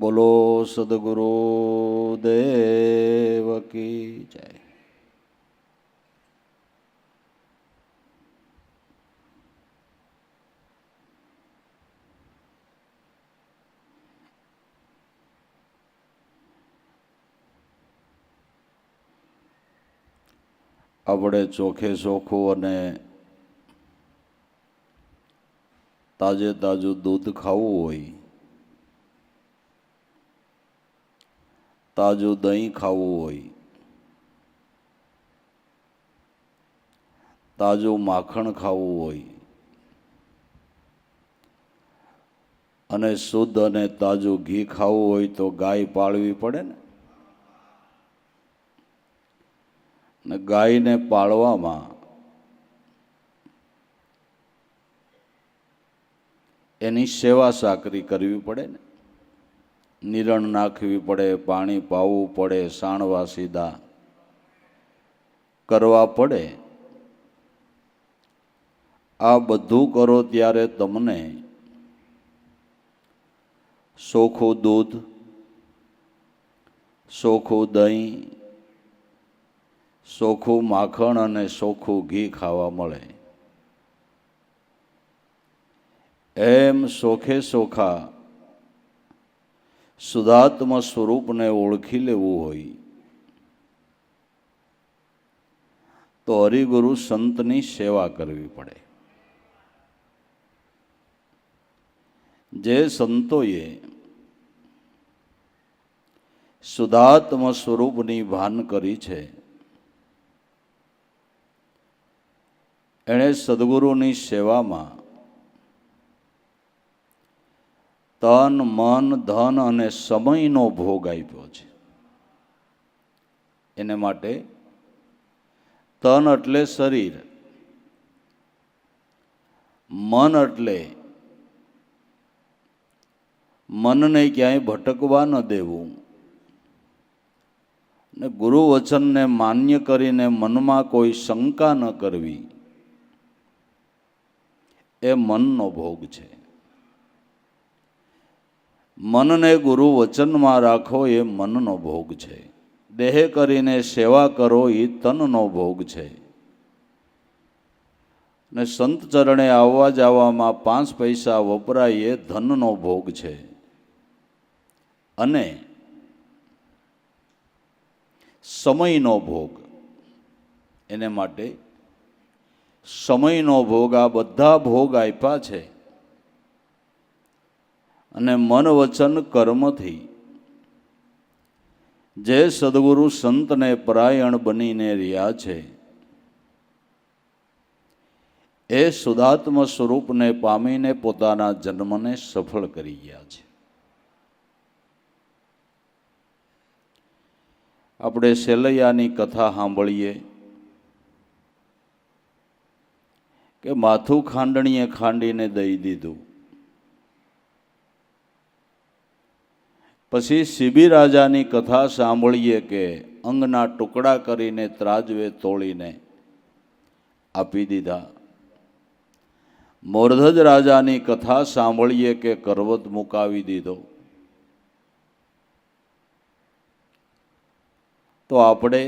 બોલો સદગુરુ દેવ કી જય. આપણે ચોખે ચોખ્ખું અને તાજે તાજું દૂધ ખાવું હોય, તાજું દહીં ખાવું હોય, તાજું માખણ ખાવું હોય અને શુદ્ધ અને તાજું ઘી ખાવું હોય તો ગાય પાળવી પડે ને ગાયને પાળવામાં એની સેવા સાકરી કરવી પડે ને, નિરણ નાખવી પડે, પાણી પાવું પડે, સાણવા સીધા કરવા પડે. આ બધું કરો ત્યારે તમને ચોખ્ખું દૂધ, ચોખ્ખું દહીં, ચોખ્ખું માખણ અને ચોખ્ખું ઘી ખાવા મળે. એમ ચોખે ચોખા શુદ્ધાત્મ સ્વરૂપને ઓળખી લેવું હોય તો હરિગુરુ સંતની સેવા કરવી પડે. જે સંતોએ શુદ્ધાત્મ સ્વરૂપની ભાન કરી છે એણે સદગુરુની સેવામાં તન, મન, ધન અને સમયનો ભોગ આપ્યો છે. એને માટે તન એટલે શરીર, મન એટલે મનને ક્યાંય ભટકવા ન દેવું ને ગુરુ વચનને માન્ય કરીને મનમાં કોઈ શંકા ન કરવી, એ મનનો ભોગ છે. મનને ગુરુ વચનમાં રાખો એ મનનો ભોગ છે. દેહ કરીને સેવા કરો એ તનનો ભોગ છે. ને સંત ચરણે આવવા જવામાં 5 પૈસા વપરાય એ ધનનો ભોગ છે. અને સમયનો ભોગ, એને માટે સમયનો ભોગ, આ બધા ભોગ આપ્યા છે. અને મન વચન કર્મથી જે સદગુરુ સંતને પરાયણ બનીને રહ્યા છે એ શુદ્ધાત્મ સ્વરૂપને પામીને પોતાના જન્મને સફળ કરી ગયા છે. આપણે સેલૈયાની કથા સાંભળીએ કે માથું ખાંડણીએ ખાંડીને દઈ દીધું. પછી શિબી રાજાની કથા સાંભળીએ કે અંગના ટુકડા કરીને ત્રાજવે તોડીને આપી દીધા. મોરધજ રાજાની કથા સાંભળીએ કે કરવત મુકાવી દીધો. તો આપણે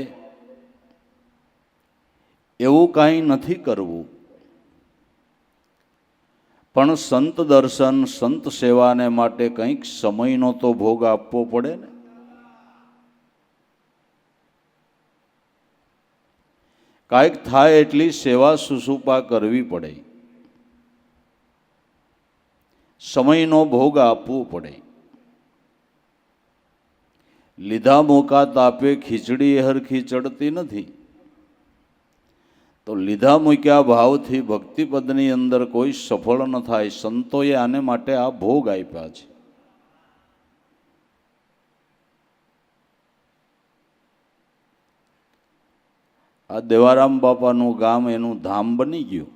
એવું કાંઈ નથી કરવું, પણ સંત દર્શન, સંત સેવાને માટે કંઈક સમયનો તો ભોગ આપવો પડે ને. કાંઈક થાય એટલી સેવા સુસુપા કરવી પડે, સમયનો ભોગ આપવો પડે. લીધા મોકા તાપે ખીચડી હરખી ચડતી નથી. તો લીધા મૂક્યા ભાવથી ભક્તિપદની અંદર કોઈ સફળ ન થાય. સંતોએ આને માટે આ ભોગ આપ્યા છે. આ દેવારામ બાપાનું ગામ એનું ધામ બની ગયું,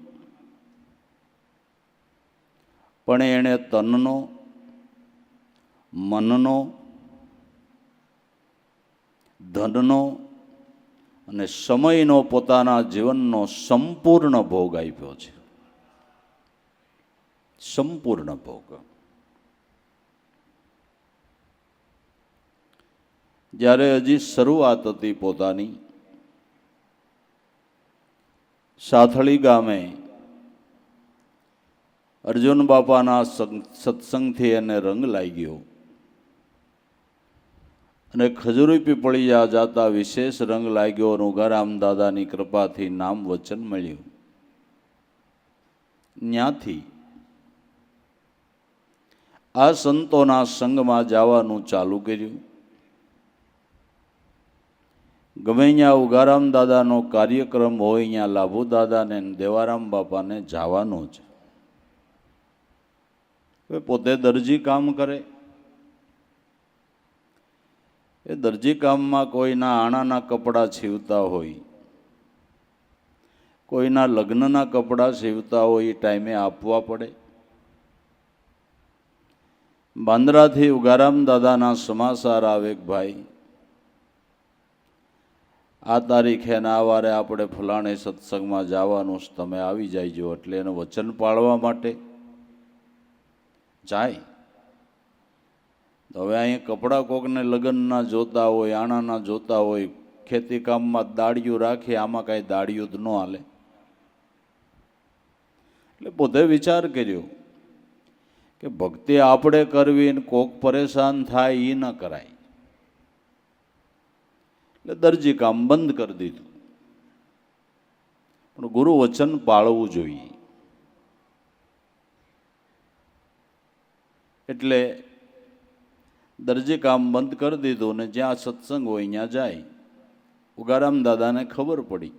પણ એણે તનનો, મનનો, ધનનો અને સમયનો પોતાના જીવનનો સંપૂર્ણ ભોગ આપ્યો છે. સંપૂર્ણ ભોગ. જ્યારે હજી શરૂઆત હતી પોતાની, સાથળી ગામે અર્જુન બાપાના સત્સંગથી એને રંગ લાગ્યો અને ખજૂરી પીપળિયા જાતા વિશેષ રંગ લાગ્યો અને ઉગારામ દાદાની કૃપાથી નામ વચન મળ્યું. ત્યાંથી આ સંતોના સંગમાં જવાનું ચાલુ કર્યું. ગમે ત્યાં ઉગારામ દાદાનો કાર્યક્રમ હોય, અહીંયા લાભુ દાદાને દેવારામ બાપાને જવાનું છે. પોતે દરજી કામ કરે. એ દરજી કામમાં કોઈના આણાના કપડાં સીવતા હોય, કોઈના લગ્નના કપડાં સીવતા હોય, એ ટાઈમે આપવા પડે. બાંદ્રાથી ઉગારામ દાદાના સમાચાર આવે કે ભાઈ આ તારીખે ને આ વારે આપણે ફલાણે સત્સંગમાં જવાનું, તમે આવી જાયજો. એટલે એને વચન પાળવા માટે જાય. હવે અહીંયા કપડાં કોકને લગ્નના જોતા હોય, આણાના જોતા હોય, ખેતી કામમાં દાડિયું રાખી, આમાં કાંઈ દાડિયું જ ન હાલે. એટલે પોતે વિચાર કર્યો કે ભક્તિ આપણે કરવી ને કોક પરેશાન થાય એ ન કરાય. એટલે દરજી કામ બંધ કરી દીધું. પણ ગુરુ વચન પાળવું જોઈએ. એટલે દરજી કામ બંધ કરી દીધું ને જ્યાં સત્સંગ હોય ત્યાં જાય. ઉગારામ દાદાને ખબર પડી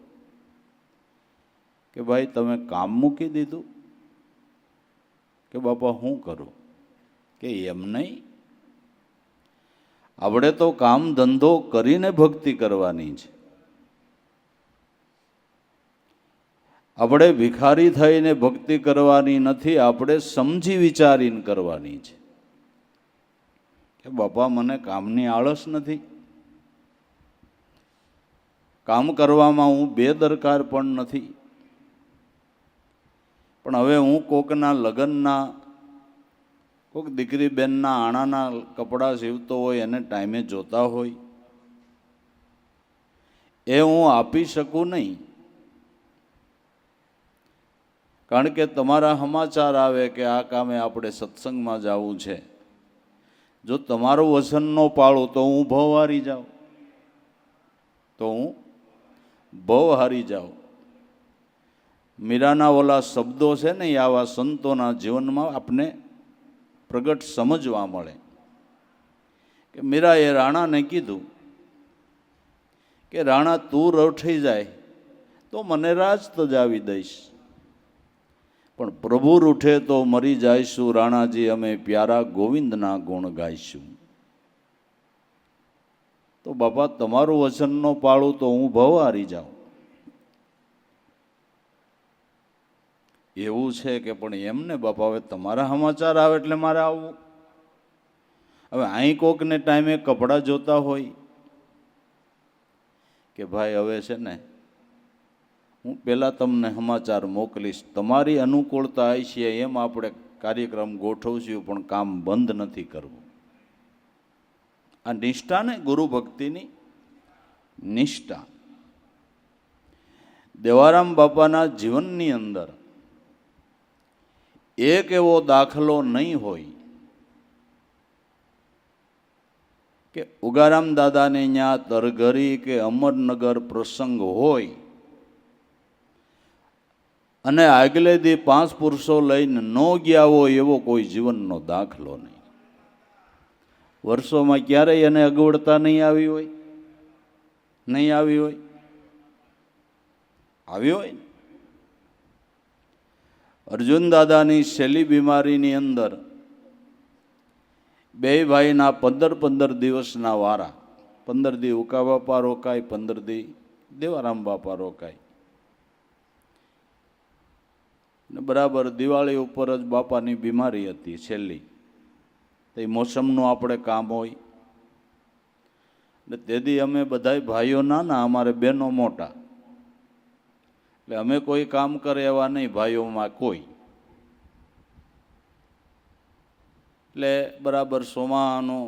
કે ભાઈ તમે કામ મૂકી દીધું. કે બાપા હું કરું? કે એમ નહીં, આપણે તો કામ ધંધો કરીને ભક્તિ કરવાની છે. આપણે ભિખારી થઈને ભક્તિ કરવાની નથી, આપણે સમજી વિચારીને કરવાની છે. કે બાપા મને કામની આળસ નથી, કામ કરવામાં હું બેદરકાર પણ નથી. પણ હવે હું કોકના લગ્નના, કોક દીકરી બેનના આણાના કપડાં સીવતો હોય, એને ટાઈમે જોતા હોય, એ હું આપી શકું નહીં. કારણ કે તમારા સમાચાર આવે કે આ કામે આપણે સત્સંગમાં જવું છે. જો તમારું વચન ન પાળું તો હું ભવ હારી જાઉં, મીરાના ઓલા શબ્દો છે ને, એ આવા સંતોના જીવનમાં આપને પ્રગટ સમજવા મળે. કે મીરાએ રાણાને કીધું કે રાણા તું રઠી જાય તો મને રાજ તજાવી દઈશ, પણ પ્રભુ રૂઠે તો મરી જાયશું. રાણાજી અમે પ્યારા ગોવિંદના ગુણ ગાઈશું. તો બાપા તમારું વચન ન પાળું તો હું ભવ હારી જાઉં. એવું છે કે પણ એમને બાપા હવે તમારા સમાચાર આવે એટલે મારે આવવું. હવે અહીં કોકને ટાઈમે કપડાં જોતા હોય કે ભાઈ હવે છે ને હું પહેલાં તમને સમાચાર મોકલીશ, તમારી અનુકૂળતા આવી છે એમ આપણે કાર્યક્રમ ગોઠવશું, પણ કામ બંધ નથી કરવું. આ નિષ્ઠા ને, ગુરુ ભક્તિની નિષ્ઠા. દેવારામ બાપાના જીવનની અંદર એક એવો દાખલો નહીં હોય કે ઉગારામ દાદાને ત્યાં તરઘરી કે અમરનગર પ્રસંગ હોય અને આગલે દી 5 પુરુષો લઈને ન ગયા હોય એવો કોઈ જીવનનો દાખલો નહીં. વર્ષોમાં ક્યારેય એને અગવડતા નહીં આવી હોય? આવી હોય ને. અર્જુન દાદાની શેલી બીમારીની અંદર 2 ભાઈના 15 દિવસના વારા, 15 દી ઉકા બાપા રોકાય, 15 દી દેવારામ બાપા રોકાય. ને બરાબર દિવાળી ઉપર જ બાપાની બીમારી હતી છેલ્લી. તો એ મોસમનું આપણે કામ હોય. ને તેથી અમે બધાય ભાઈઓ નાના, અમારે બહેનો મોટા. એટલે અમે કોઈ કામ કરે એવા નહીં ભાઈઓમાં કોઈ. એટલે બરાબર સોમાનો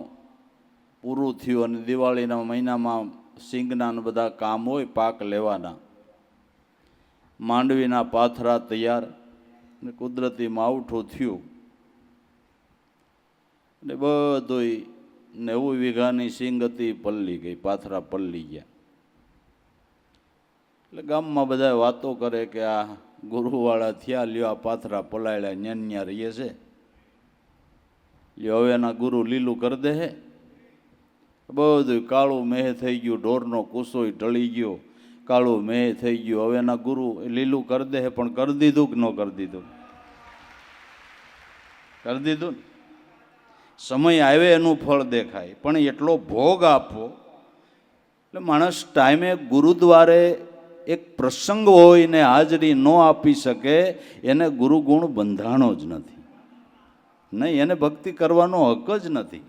પૂરું થયું અને દિવાળીના મહિનામાં સિંગના બધા કામ હોય, પાક લેવાના, માંડવીના પાથરા તૈયાર ને કુદરતી માવઠું થયું ને બધું 90 વીઘાની સિંગ હતી, પલ્લી ગઈ, પાથરા પલ્લી ગયા. એટલે ગામમાં બધા વાતો કરે કે આ ગુરુવાળા થયા, લ્યો આ પાથરા પલાળ્યા, ન્યા રહીએ છે, લ્યો હવે એના ગુરુ લીલું કરી દે હે. બધું કાળું મેહ થઈ ગયું, ઢોરનો કૂસોય ઢળી ગયો, કાળું મેહ થઈ ગયું. હવે એના ગુરુ લીલું કરી દે, પણ કરી દીધું કે ન કરી દીધું? કરી દીધું ને. સમય આવે એનું ફળ દેખાય, પણ એટલો ભોગ આપવો. એટલે માણસ ટાઈમે ગુરુદ્વારે એક પ્રસંગ હોય ને હાજરી ન આપી શકે, એને ગુરુગુણ બંધાણો જ નથી. નહીં, એને ભક્તિ કરવાનો હક જ નથી.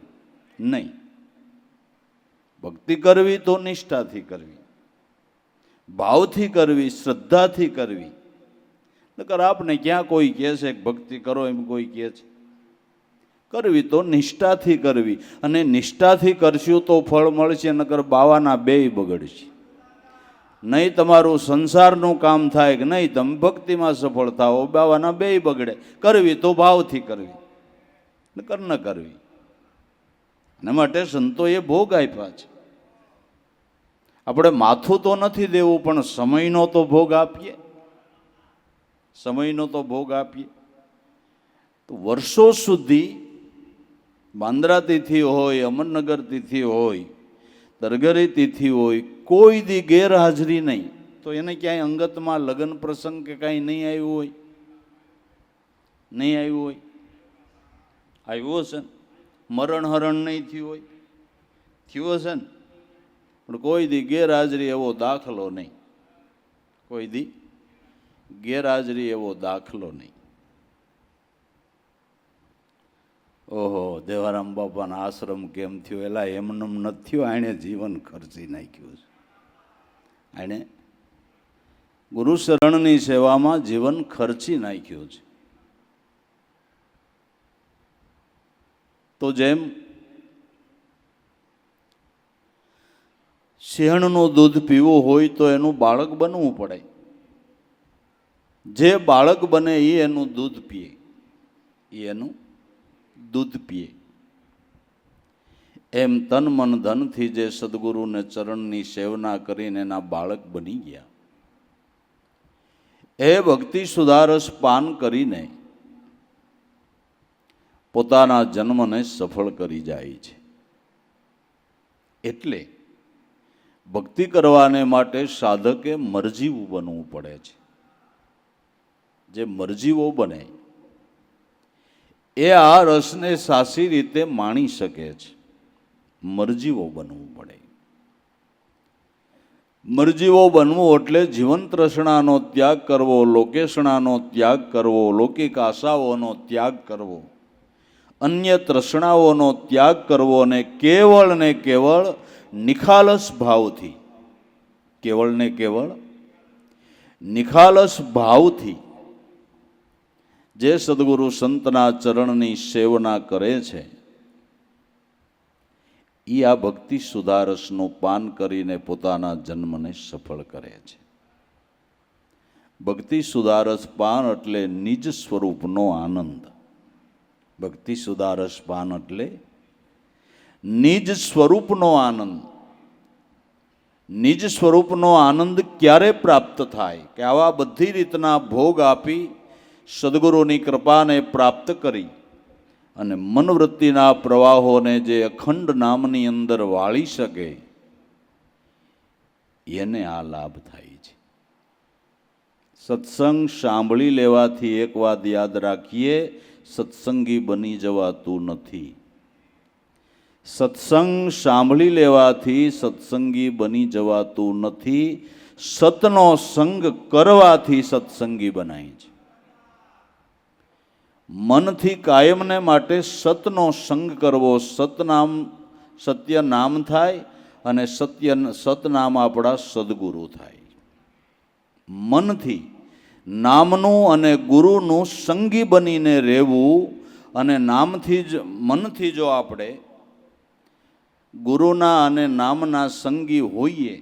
નહીં, ભક્તિ કરવી તો નિષ્ઠાથી કરવી, ભાવથી કરવી, શ્રદ્ધાથી કરવી. નકર આપને ક્યાં કોઈ કહે છે કે ભક્તિ કરો એમ કોઈ કહે છે? કરવી તો નિષ્ઠાથી કરવી, અને નિષ્ઠાથી કરશું તો ફળ મળશે, નકર બાવાના બેય બગડશે. નહીં તમારું સંસારનું કામ થાય કે નહીં તમે ભક્તિમાં સફળ થાઓ, બાવાના બેય બગડે. કરવી તો ભાવથી કરવી, નકર ન કરવી. એના માટે સંતોએ ભોગ આપ્યા છે. આપણે માથું તો નથી દેવું, પણ સમયનો તો ભોગ આપીએ. સમયનો તો ભોગ આપીએ. તો વર્ષો સુધી બાંદ્રા તિથિ હોય, અમરનગર તિથિ હોય, તરગરી તિથિ હોય, કોઈ દી ગેરહાજરી નહીં. તો એને ક્યાંય અંગતમાં લગ્ન પ્રસંગ કે કાંઈ નહીં આવ્યું હોય? નહીં આવ્યું હોય? આવ્યું હશે ને? મરણ હરણ નહીં થયું હોય? થયું હશે ને? પણ કોઈ દી ગેરહાજરી એવો દાખલો નહીં. કોઈ દી ગેરહાજરી એવો દાખલો નહીં. ઓહો, દેવારામ બાપાના આશ્રમ કેમ થયો? એલા એમનેમ નથી થયો, આણે જીવન ખર્ચી નાખ્યું છે. આણે ગુરુ શરણની સેવામાં જીવન ખર્ચી નાખ્યું છે. તો જેમ સિંહણનું દૂધ પીવું હોય તો એનું બાળક બનવું પડે. જે બાળક બને એ એનું દૂધ પીએ, એ એનું દૂધ પીએ. એમ તન મન ધનથી જે સદગુરુને ચરણની સેવના કરીને એના બાળક બની ગયા, એ ભક્તિ સુધારસ પાન કરીને પોતાના જન્મને સફળ કરી જાય છે. એટલે ભક્તિ કરવાને માટે સાધકે મરજીવું બનવું પડે છે. જે મરજીવો બને એ આ રસને સાચી રીતે માણી શકે છે. મરજીવો બનવું પડે. મરજીવો બનવું એટલે જીવન તૃષ્ણાનો ત્યાગ કરવો, લોકેશણાનો ત્યાગ કરવો, લૌકિક આશાઓનો ત્યાગ કરવો, અન્ય તૃષ્ણાઓનો ત્યાગ કરવો, અને કેવળ ને કેવળ નિખાલસ ભાવથી, કેવળ ને કેવળ નિખાલસ ભાવથી જે સદગુરુ સંતના ચરણની સેવના કરે છે, એ આ ભક્તિ સુધારસનું પાન કરીને પોતાના જન્મને સફળ કરે છે. ભક્તિ સુધારસ પાન એટલે નિજ સ્વરૂપનો આનંદ. ભક્તિ સુધારસ પાન એટલે નિજ સ્વરૂપનો આનંદ. નિજ સ્વરૂપનો આનંદ ક્યારે પ્રાપ્ત થાય? કે આવા બધી રીતના ભોગ આપી સદગુરુની કૃપાને પ્રાપ્ત કરી અને મનવૃત્તિના પ્રવાહોને જે અખંડ નામની અંદર વાળી શકે, એને આ લાભ થાય છે. સત્સંગ સાંભળી લેવાથી એક વાત યાદ રાખીએ, સત્સંગી બની જવાતું નથી. સત્સંગ સાંભળી લેવાથી સત્સંગી બની જવાતું નથી. સતનો સંગ કરવાથી સત્સંગી બનાય છે. મનથી કાયમને માટે સતનો સંગ કરવો. સતનામ સત્ય નામ થાય અને સતનામ આપણા સદગુરુ થાય. મનથી નામનું અને ગુરુનું સંગી બનીને રહેવું, અને નામથી જ મનથી જો આપણે ગુરુના અને નામના સંગી હોઈએ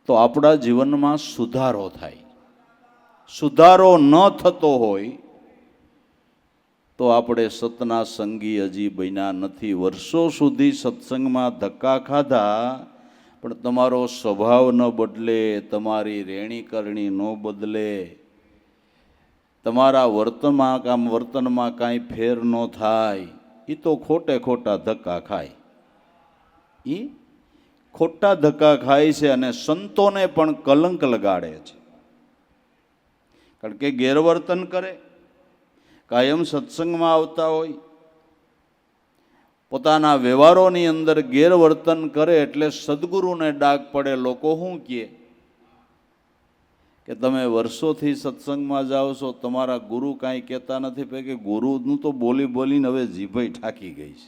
તો આપણા જીવનમાં સુધારો થાય. સુધારો ન થતો હોય તો આપણે સતના સંગી હજી બન્યા નથી. વર્ષો સુધી સત્સંગમાં ધક્કા ખાધા, પણ તમારો સ્વભાવ ન બદલે, તમારી રહેણી કરણી ન બદલે, તમારા વર્તનમાં કાંઈ ફેર ન થાય, એ તો ખોટા ધક્કા ખાય. એ ખોટા ધક્કા ખાય છે અને સંતોને પણ કલંક લગાડે છે. કારણ કે ગેરવર્તન કરે, કાયમ સત્સંગમાં આવતા હોય, પોતાના વ્યવહારોની અંદર ગેરવર્તન કરે એટલે સદગુરુને ડાઘ પડે. લોકો શું કહે કે તમે વર્ષોથી સત્સંગમાં જાઓ છો, તમારા ગુરુ કાંઈ કહેતા નથી. કે ગુરુનું તો બોલીને હવે જીભઈ ઠાકી ગઈ છે.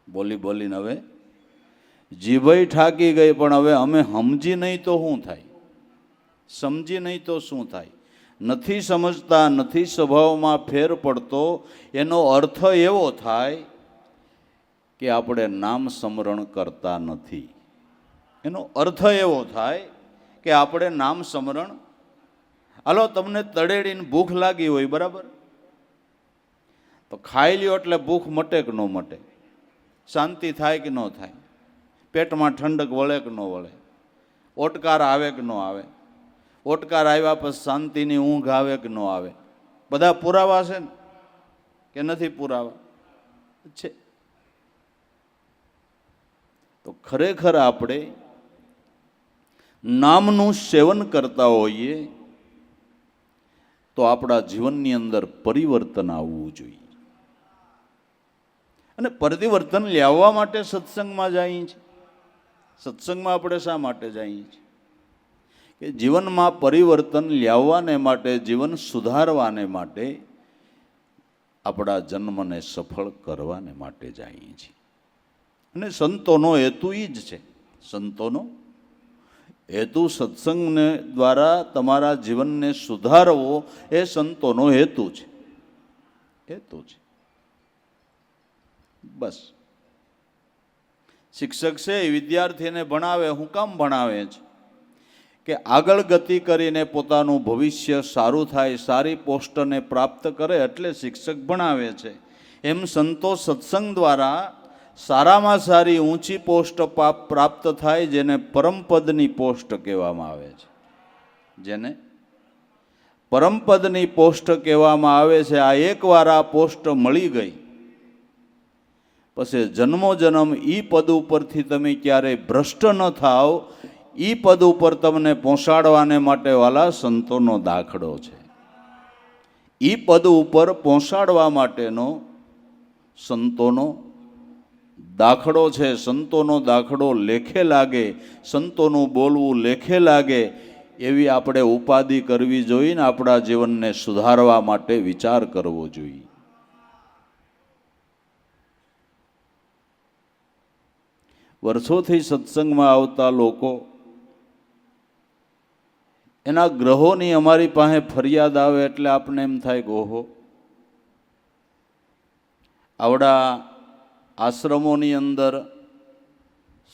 બોલીને હવે જીભઈ ઠાકી ગઈ, પણ હવે અમે સમજી નહીં તો શું થાય? સમજી નહીં તો શું થાય? નથી સમજતા, નથી સ્વભાવમાં ફેર પડતો. એનો અર્થ એવો થાય કે આપણે નામ સ્મરણ કરતા નથી. એનો અર્થ એવો થાય કે આપણે નામ સ્મરણ. હાલો, તમને તળેડીને ભૂખ લાગી હોય, બરાબર, તો ખાઈ લ્યો એટલે ભૂખ મટે કે ન મટે? શાંતિ થાય કે ન થાય? પેટમાં ઠંડક વળે કે ન વળે? ઓટકાર આવે કે ન આવે? ઓટકાર આવ્યા પછી શાંતિની ઊંઘ આવે કે ન આવે? બધા પુરાવા છે ને કે નથી પુરાવા? છે. તો ખરેખર આપણે નામનું સેવન કરતા હોઈએ તો આપણા જીવનની અંદર પરિવર્તન આવવું જોઈએ. અને પરિવર્તન લાવવા માટે સત્સંગમાં જઈએ છીએ. સત્સંગમાં આપણે શા માટે જઈએ છીએ? કે જીવનમાં પરિવર્તન લાવવાને માટે, જીવન સુધારવાને માટે, આપણા જન્મને સફળ કરવાને માટે જઈએ છીએ. અને સંતોનો હેતુ એ જ છે. સંતોનો હેતુ સત્સંગને દ્વારા તમારા જીવનને સુધારવો એ સંતોનો હેતુ છે. હેતુ છે બસ. શિક્ષક છે એ વિદ્યાર્થીને ભણાવે. હું કામ ભણાવે છે? કે આગળ ગતિ કરીને પોતાનું ભવિષ્ય સારું થાય, સારી પોસ્ટને પ્રાપ્ત કરે, એટલે શિક્ષક ભણાવે છે. એમ સંતો સત્સંગ દ્વારા સારામાં સારી ઊંચી પોસ્ટ પ્રાપ્ત થાય, જેને પરમપદની પોસ્ટ કહેવામાં આવે છે. જેને પરમપદની પોસ્ટ કહેવામાં આવે છે. આ એકવાર આ પોસ્ટ મળી ગઈ પછી જન્મો જન્મ ઈ પદ ઉપરથી તમે ક્યારેય ભ્રષ્ટ ન થાવ. ઈ પદ ઉપર તમને પહોંચાડવાને માટે વાલા સંતોનો દાખલો છે. ઈ પદ ઉપર પહોંચાડવા માટેનો સંતોનો દાખલો છે. સંતોનો દાખલો લેખે લાગે, સંતોનું બોલવું લેખે લાગે, એવી આપણે ઉપાધિ કરવી જોઈએ ને આપણા જીવનને સુધારવા માટે વિચાર કરવો જોઈએ. વર્ષોથી સત્સંગમાં આવતા લોકો, એના ગ્રહોની અમારી પાસે ફરિયાદ આવે એટલે આપણને એમ થાય કે ઓહો, આવડા આશ્રમોની અંદર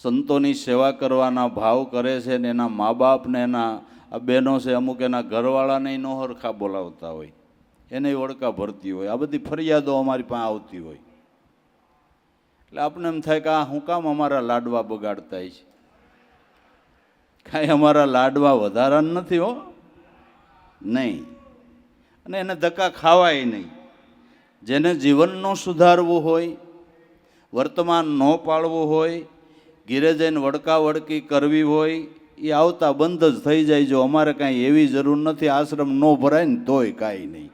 સંતોની સેવા કરવાના ભાવ કરે છે ને એના મા બાપ ને એના બહેનો છે, અમુક એના ઘરવાળાને નો હરખા બોલાવતા હોય, એને ઓળખા ભરતી હોય. આ બધી ફરિયાદો અમારી પાસે આવતી હોય એટલે આપણને એમ થાય કે આ હું કામ અમારા લાડવા બગાડતા છે? કાંઈ અમારા લાડવા વધારાના નથી હો, નહીં. અને એને ધક્કા ખાવાય નહીં. જેને જીવનનો સુધારવું હોય, વર્તમાન ન પાળવું હોય, ઘીરે જઈને વડકા વડકી કરવી હોય, એ આવતા બંધ જ થઈ જાય. જો અમારે કાંઈ એવી જરૂર નથી, આશ્રમ ન ભરાય ને તોય કાંઈ નહીં,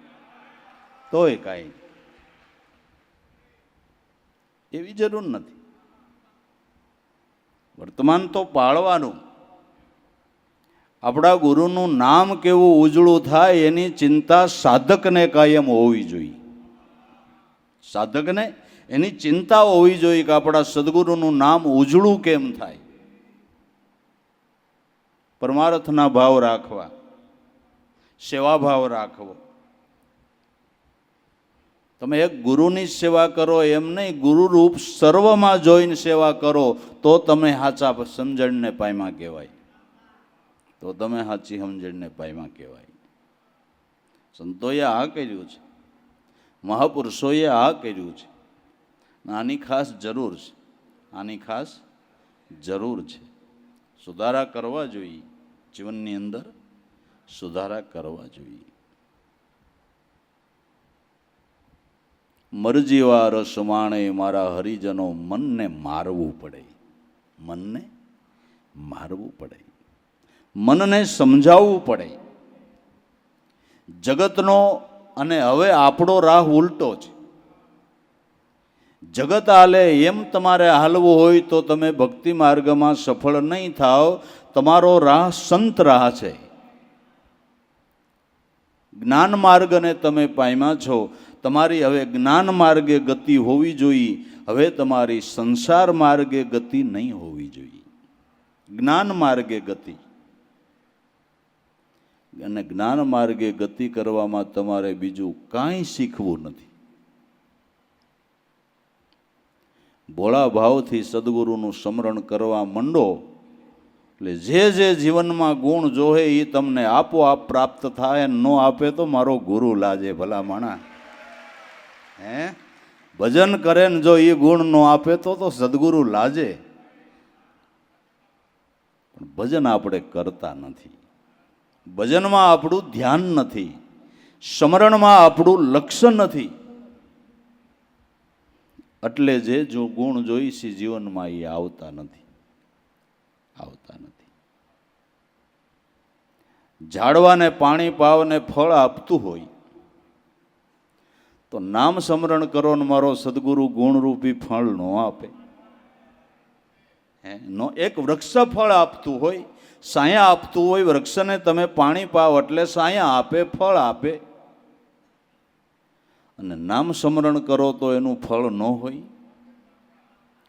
તોય કાંઈ એવી જરૂર નથી. વર્તમાન તો પાળવાનું. આપણા ગુરુનું નામ કેવું ઉજળું થાય એની ચિંતા સાધકને કાયમ હોવી જોઈએ. સાધકને એની ચિંતા હોવી જોઈએ કે આપણા સદગુરુનું નામ ઉજળું કેમ થાય. પરમાર્થના ભાવ રાખવા, સેવાભાવ રાખવો. તમે એક ગુરુની સેવા કરો એમ નહીં, ગુરુરૂપ સર્વમાં જોઈને સેવા કરો તો તમે સાચા સમજણને પામ્યા કહેવાય, તો તમે સાચી સમજણને પામ્યા કહેવાય. સંતોએ આ કર્યું છે, મહાપુરુષોએ આ કર્યું છે. આની ખાસ જરૂર છે, આની ખાસ જરૂર છે. સુધારા કરવા જોઈએ, જીવનની અંદર સુધારા કરવા જોઈએ. મરજીવા રસ માણે મારા હરિજનો, મનને મારવું પડે, મનને મારવું પડે, મનને સમજાવવું પડે. જગતનો અને હવે આપણો રાહ ઉલટો છે. જગત હાલે એમ તમારે હાલવું હોય તો તમે ભક્તિ માર્ગમાં સફળ નહીં થાવ. તમારો રાહ સંત રાહ છે. જ્ઞાન માર્ગને તમે પામ્યા છો, તમારી હવે જ્ઞાન માર્ગે ગતિ હોવી જોઈએ. હવે તમારી સંસાર માર્ગે ગતિ નહીં હોવી જોઈએ, જ્ઞાન માર્ગે ગતિ. અને જ્ઞાન માર્ગે ગતિ કરવામાં તમારે બીજું કાંઈ શીખવું નથી. ભોળા ભાવથી સદગુરુનું સ્મરણ કરવા માંડો એટલે જે જે જીવનમાં ગુણ જોહે એ તમને આપોઆપ પ્રાપ્ત થાય. ન આપે તો મારો ગુરુ લાજે ભલા માણા. ભજન કરે ને જો એ ગુણ ન આપે તો સદગુરુ લાજે. પણ ભજન આપણે કરતા નથી, ભજનમાં આપણું ધ્યાન નથી, સ્મરણમાં આપણું લક્ષ્ય નથી. એટલે જે જો ગુણ જોઈશે જીવનમાં એ આવતા નથી, આવતા નથી. ઝાડવાને પાણી પાવને ફળ આપતું હોય તો નામ સ્મરણ કરો ને મારો સદગુરુ ગુણરૂપી ફળ ન આપે. નો એક વૃક્ષ ફળ આપતું હોય, સાયા આપતું હોય, વૃક્ષને તમે પાણી પાવ એટલે સાયા આપે, ફળ આપે. અને નામ સ્મરણ કરો તો એનું ફળ ન હોય.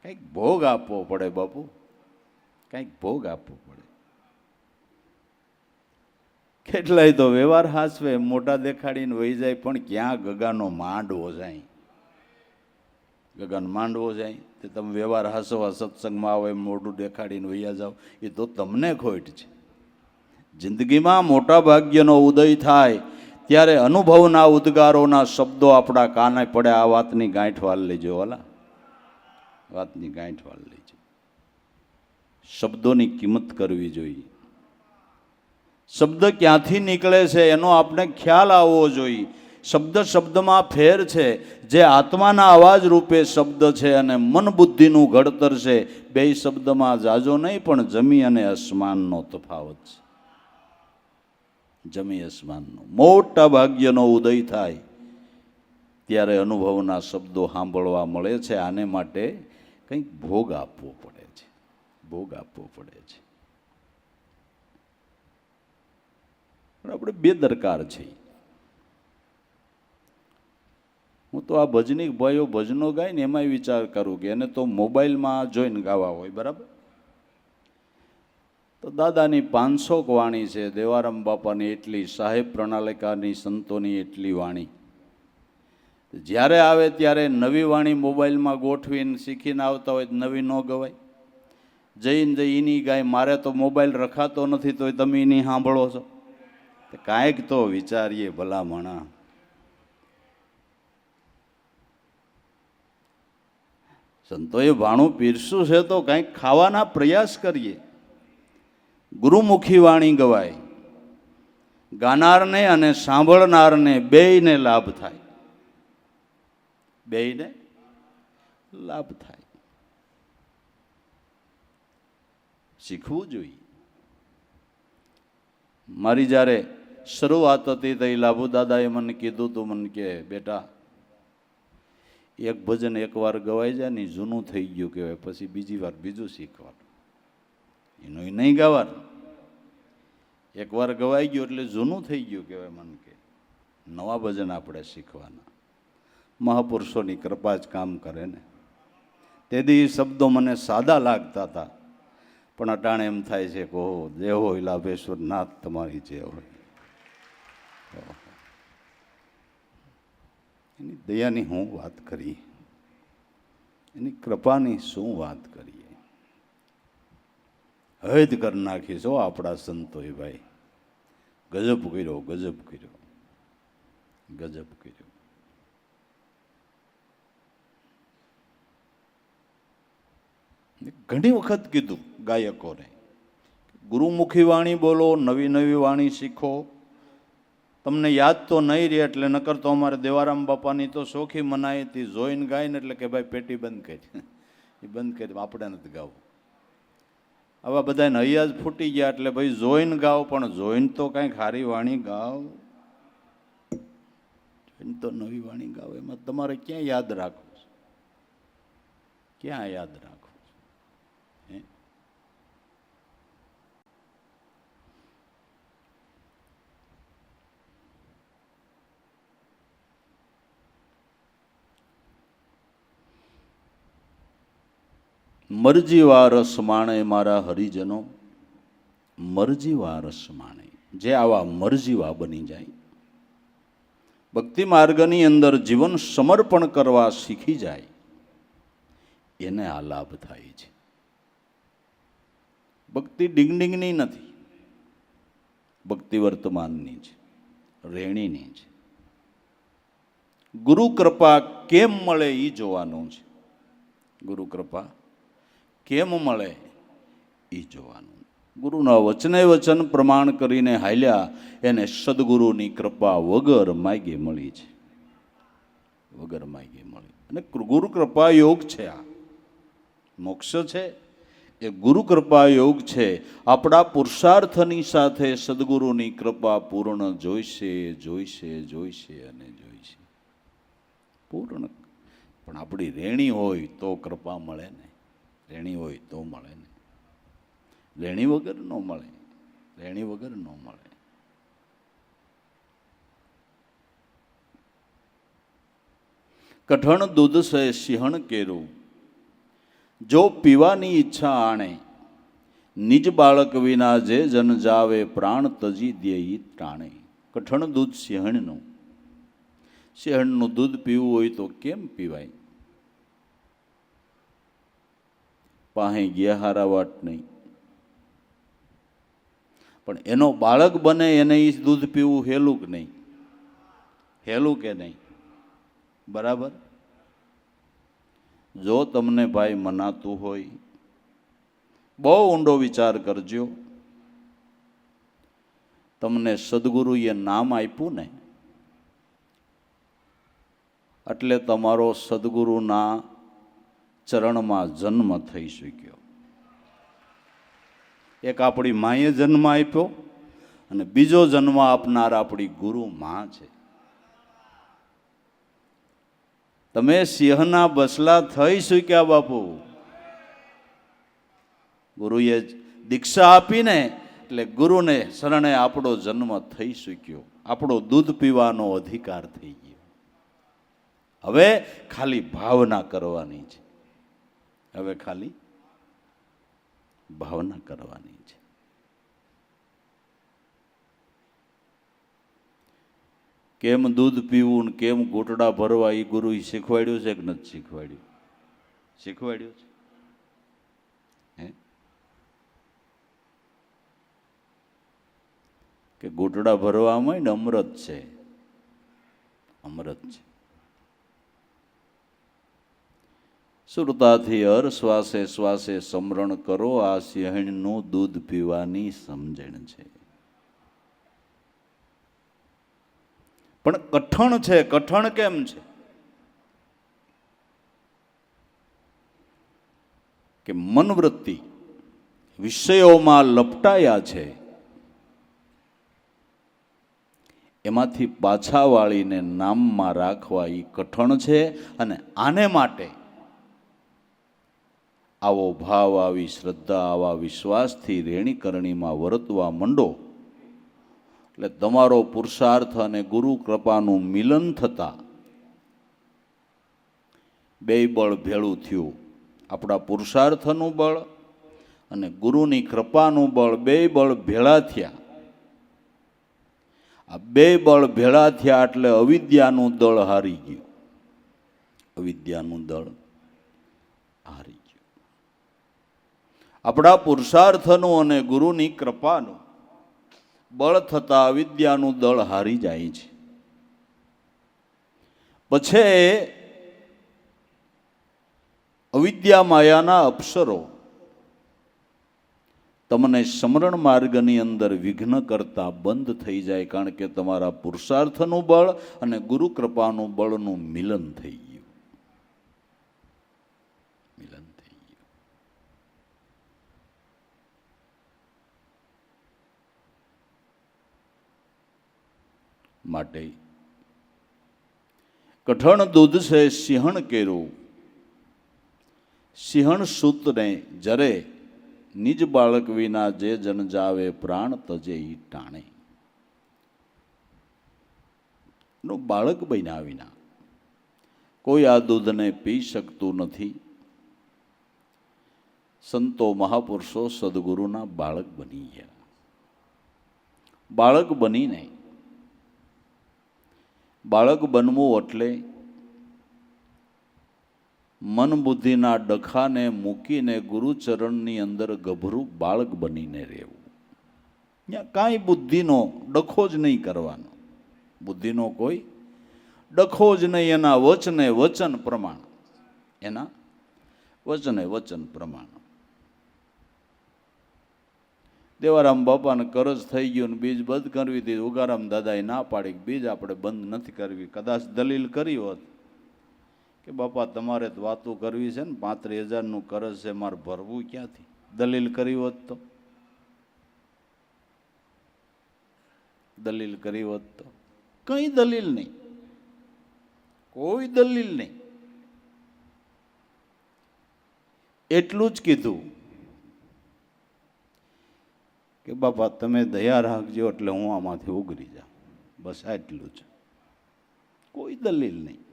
કંઈક ભોગ આપવો પડે બાપુ, કંઈક ભોગ આપવો પડે. કેટલાય તો વ્યવહાર હાસવે, મોટા દેખાડીને વહી જાય, પણ ક્યાં ગગાનો માંડવો જાય, ગગાનો માંડવો જાય તે તમે વ્યવહાર હાસવા સત્સંગમાં આવો એમ મોઢું દેખાડીને વૈયા જાઓ, એ તો તમને ખોટ છે. જિંદગીમાં મોટા ભાગ્યનો ઉદય થાય ત્યારે અનુભવના ઉદ્ગારોના શબ્દો આપણા કાને પડે. આ વાતની ગાંઠ વાળ લેજો, વાલા, વાતની ગાંઠ વાળ લેજો. શબ્દોની કિંમત કરવી જોઈએ. શબ્દ ક્યાંથી નીકળે છે એનો આપણે ખ્યાલ આવવો જોઈએ. શબ્દ શબ્દમાં ફેર છે. જે આત્માના અવાજ રૂપે શબ્દ છે અને મન બુદ્ધિનું ઘડતર છે, બે શબ્દમાં જાજો નહીં પણ જમી અને અસમાનનો તફાવત છે. જમી અસમાનનો. મોટા ભાગ્યનો ઉદય થાય ત્યારે અનુભવના શબ્દો સાંભળવા મળે છે. આને માટે કંઈક ભોગ આપવો પડે છે, ભોગ આપવો પડે છે. પણ આપણે બેદરકાર છીએ. હું તો આ ભજની ભાઈઓ ભજનો ગાય ને એમાંય વિચાર કરું કે એને તો મોબાઈલમાં જોઈને ગાવા હોય, બરાબર. તો દાદાની 500 વાણી છે, દેવારામ બાપાની એટલી, સાહેબ પ્રણાલિકાની સંતોની એટલી વાણી. જ્યારે આવે ત્યારે નવી વાણી મોબાઈલમાં ગોઠવીને શીખીને આવતા હોય, નવી ન ગવાય. જઈને એની ગાય. મારે તો મોબાઈલ રખાતો નથી તોય તમે એની સાંભળો છો. કાંઈક તો વિચારીએ ભલા મણા. સંતોએ ભાણું પીરસું છે તો કંઈક ખાવાના પ્રયાસ કરીએ. ગુરુમુખી વાણી ગવાય, ગાનારને અને સાંભળનારને બેયને લાભ થાય, બેયને લાભ થાય. શીખવું જોઈએ. મારી જ્યારે શરૂઆત હતી તો લાભુ દાદાએ મને કીધું તું, મને કે બેટા એક ભજન એકવાર ગવાઈ જાય ને જૂનું થઈ ગયું કહેવાય, પછી બીજી વાર બીજું શીખવાનું, એનું નહીં ગાવાનું. એકવાર ગવાઈ ગયું એટલે જૂનું થઈ ગયું કહેવાય. મને કે નવા ભજન આપણે શીખવાના. મહાપુરુષોની કૃપા જ કામ કરે ને. તેથી શબ્દો મને સાદા લાગતા હતા, પણ અટાણે એમ થાય છે કે ઓહો, જે હોય લાભેશ્વર નાથ તમારી જે હોય. એની દયાની હું વાત કરી, એની કૃપાની શું વાત કરીએ. હદ કરી નાખીશો આપણા સંતોએ ભાઈ. ગજબ કર્યો, ગજબ કર્યો, ગજબ કર્યો. ઘણી વખત કીધું ગાયકોને, ગુરુમુખી વાણી બોલો, નવી નવી વાણી શીખો. તમને યાદ તો નહીં રહે એટલે નકર તો અમારે દેવારામ બાપાની તો શોખી મનાઈ હતી, જોઈને ગાય ને એટલે કે ભાઈ પેટી બંધ કરી, એ બંધ કરી, આપણે નથી ગાવું. આવા બધાને હૈયા જ ફૂટી ગયા એટલે ભાઈ જોઈને ગાઓ, પણ જોઈને તો કાંઈક સારી વાણી ગાઓ, જોઈને તો નવી વાણી ગાઓ. એમાં તમારે ક્યાં યાદ રાખવું છે, ક્યાં યાદ રાખવું? મરજીવા રસ માણે મારા હરિજનો, મરજીવા રસ માણે. જે આવા મરજીવા બની જાય, ભક્તિ માર્ગની અંદર જીવન સમર્પણ કરવા શીખી જાય, એને આ લાભ થાય છે. ભક્તિ ડિંગડિંગની નથી, ભક્તિ વર્તમાનની છે, રેણીની છે. ગુરુ કૃપા કેમ મળે એ જોવાનું છે. ગુરુ કૃપા કેમ મળે એ જોવાનું. ગુરુના વચને વચન પ્રમાણ કરીને હાલ્યા, એને સદગુરુની કૃપા વગર માગે મળી છે, વગર માગે મળી. અને ગુરુ કૃપા યોગ છે. આ મોક્ષ છે એ ગુરુ કૃપા યોગ છે. આપણા પુરુષાર્થની સાથે સદગુરુની કૃપા પૂર્ણ જોઈશે, જોઈશે, જોઈશે અને જોઈશે પૂર્ણ. પણ આપણી રેણી હોય તો કૃપા મળે ને, રેણી હોય તો મળે ને, રેણી વગર ન મળે, રેણી વગર ન મળે. કઠણ દૂધ સે સિંહણ કેરું, જો પીવાની ઈચ્છા આણે, નિજ બાળક વિના જે જન જાવે, પ્રાણ તજી દે ઈ ટાણે. કઠણ દૂધ સિંહણનું, સિંહણનું દૂધ પીવું હોય તો કેમ પીવાય? પાસે ગયા હારા વાટ નહીં, પણ એનો બાળક બને એને એ દૂધ પીવું હેલું કે નહીં? હેલું કે નહીં? બરાબર. જો તમને ભાઈ મનાતું હોય, બહુ ઊંડો વિચાર કરજો. તમને સદગુરુએ નામ આપ્યું ને એટલે તમારો સદગુરુના ચરણમાં જન્મ થઈ શક્યો. એક આપણી માએ જન્મ આપ્યો અને બીજો જન્મ આપનાર આપણી ગુરુ માં છે. તમે સિંહના બસલા થઈ શક્યા બાપુ. ગુરુએ દીક્ષા આપીને એટલે ગુરુને શરણે આપણો જન્મ થઈ શક્યો, આપણો દૂધ પીવાનો અધિકાર થઈ ગયો. હવે ખાલી ભાવના કરવાની છે, હવે ખાલી ભાવના કરવાની છે. કેમ દૂધ પીવું ને કેમ ઘૂંટડા ભરવા એ ગુરુએ શીખવાડ્યું છે કે નથી શીખવાડ્યું? શીખવાડ્યું છે. કે ઘૂંટડા ભરવામાં ને અમૃત છે, અમૃત છે. સુરતાથી હર શ્વાસે શ્વાસે સમરણ કરો, આ સિંહણનું દૂધ પીવાની સમજણ છે. પણ કઠણ છે. કઠણ કેમ છે? કે મનવૃત્તિ વિષયોમાં લપટાયા છે, એમાંથી પાછા વાળીને નામમાં રાખવા એ કઠણ છે. અને આને માટે આવો ભાવ, આવી શ્રદ્ધા, આવા વિશ્વાસથી રેણીકરણીમાં વર્તવા માંડો એટલે તમારો પુરુષાર્થ અને ગુરુ કૃપાનું મિલન થતા બે બળ ભેળું થયું. આપણા પુરુષાર્થનું બળ અને ગુરુની કૃપાનું બળ, બે બળ ભેળા થયા. આ બે બળ ભેળા થયા એટલે અવિદ્યાનું દળ હારી ગયું. અવિદ્યાનું દળ હારી ગયું. આપણા પુરુષાર્થનું અને ગુરુની કૃપાનું બળ થતા અવિદ્યાનું દળ હારી જાય છે. પછી અવિદ્યા માયાના અપ્સરો તમને સમરણ માર્ગની અંદર વિઘ્ન કરતા બંધ થઈ જાય, કારણ કે તમારા પુરુષાર્થનું બળ અને ગુરુ કૃપાનું બળનું મિલન થઈ ગયું. મિલન થઈ ગયું. માટે કઠણ દૂધ છે સિંહણ કેરું, સિંહણ સૂતને જરે નિજ બાળક વિના જે જન જાવે પ્રાણ તજે ઈ ટાણે. બાળક બન્યા વિના કોઈ આ દૂધને પી શકતું નથી. સંતો મહાપુરુષો સદગુરુના બાળક બની ગયા. બાળક બનીને બાળક બનવું એટલે મન બુદ્ધિના ડખાને મૂકીને ગુરુચરણની અંદર ગભરું બાળક બનીને રહેવું. ત્યાં કાંઈ બુદ્ધિનો ડખો જ નહીં કરવાનો. બુદ્ધિનો કોઈ ડખો જ નહીં. એના વચને વચન પ્રમાણ, એના વચને વચન પ્રમાણ. દેવારામ બાપાને કરજ થઈ ગયું ને બીજ બંધ કરવી હતી. ઉગારામ દાદાએ ના પાડી કે બીજ આપણે બંધ નથી કરવી. કદાચ દલીલ કરી હોત કે બાપા તમારે તો વાતો કરવી છે ને, 35,000નું કરજ છે, મારે ભરવું ક્યાંથી, દલીલ કરી હોત તો, દલીલ કરી હોત તો. કઈ દલીલ નહીં, કોઈ દલીલ નહીં. એટલું જ કીધું કે બાપા તમે દયા રાખજો એટલે હું આમાંથી ઉગરી જાઉં, બસ આટલું જ. કોઈ દલીલ નહીં.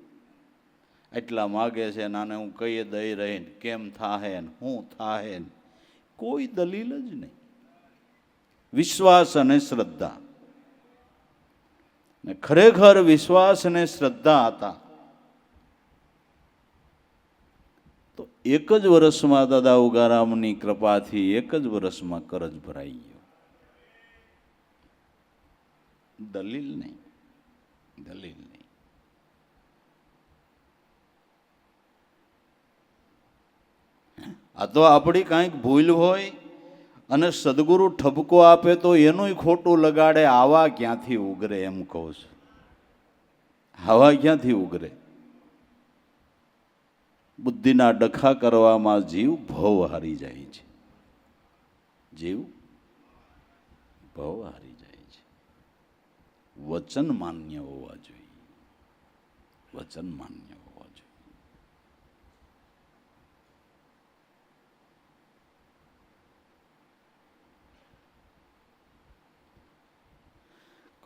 એટલા માગે છે નાને હું કહીએ દઈ રહીને કેમ થાહે ને હું થાહે ને, કોઈ દલીલ જ નહીં. વિશ્વાસ અને શ્રદ્ધા, ને ખરેખર વિશ્વાસ અને શ્રદ્ધા હતા તો એક જ વર્ષમાં દાદા ઉગારામની કૃપાથી એક જ વર્ષમાં કરજ ભરાઈ ગયો. દલીલ નહીં, દલીલ નહીં. આ તો આપણી કાંઈક ભૂલ હોય અને સદગુરુ ઠપકો આપે તો એનું ખોટું લગાડે. આવા ક્યાંથી ઉગરે એમ કહું છું. આવા ક્યાંથી ઉગરે? બુદ્ધિના ડખા કરવામાં જીવ ભવ હારી જાય છે. જીવ ભવ હારી જાય છે. વચન માન્ય હોવા જોઈએ. વચન માન્ય હોવા જોઈએ.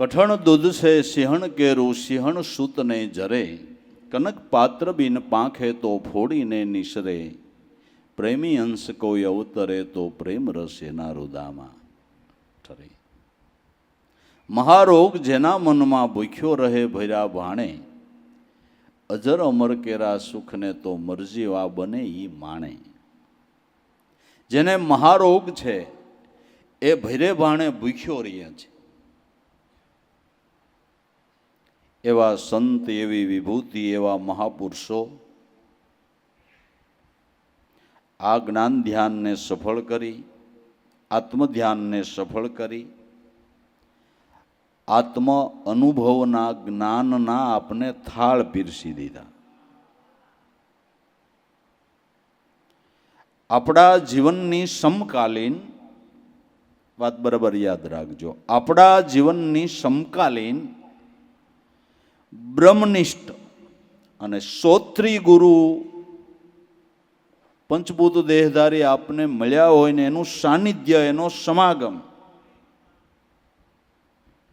કઠણ દૂધ છે સિંહણ કેરું, સિંહણ સૂતને જરે, કનક પાત્ર બિન પાંખે તો ફોડીને નિસરે, પ્રેમી અંશ કોઈ અવતરે તો પ્રેમ રસ એના રુદામાં ઠરે. મહારોગ જેના મનમાં ભૂખ્યો રહે ભર્યા ભાણે, અજર અમર કેરા સુખને તો મરજી વા બને ઈ માણે. જેને મહારોગ છે એ ભરે ભાણે ભૂખ્યો રહ્યા છે. એવા સંત, એવી વિભૂતિ, એવા મહાપુરુષો આ જ્ઞાન ધ્યાનને સફળ કરી, આત્મધ્યાનને સફળ કરી, આત્મ અનુભવના જ્ઞાનના આપને થાળ પીરસી દીધા. આપણા જીવનની સમકાલીન વાત બરાબર યાદ રાખજો. આપણા જીવનની સમકાલીન બ્રહ્મનિષ્ઠ અને શ્રોત્રી ગુરુ પંચભૂત દેહધારી આપને મળ્યા હોય ને એનું સાનિધ્ય, એનો સમાગમ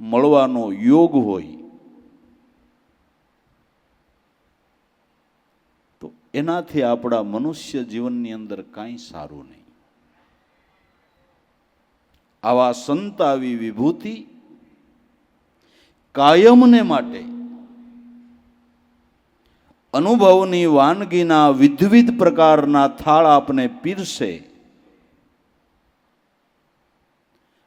મળવાનો યોગ હોય તો એનાથી આપણા મનુષ્ય જીવનની અંદર કાંઈ સારું નહીં. આવા સંત, આવી વિભૂતિ કાયમને માટે અનુભવની વાનગીના વિધવિધ પ્રકારના થાળ આપને પીરસે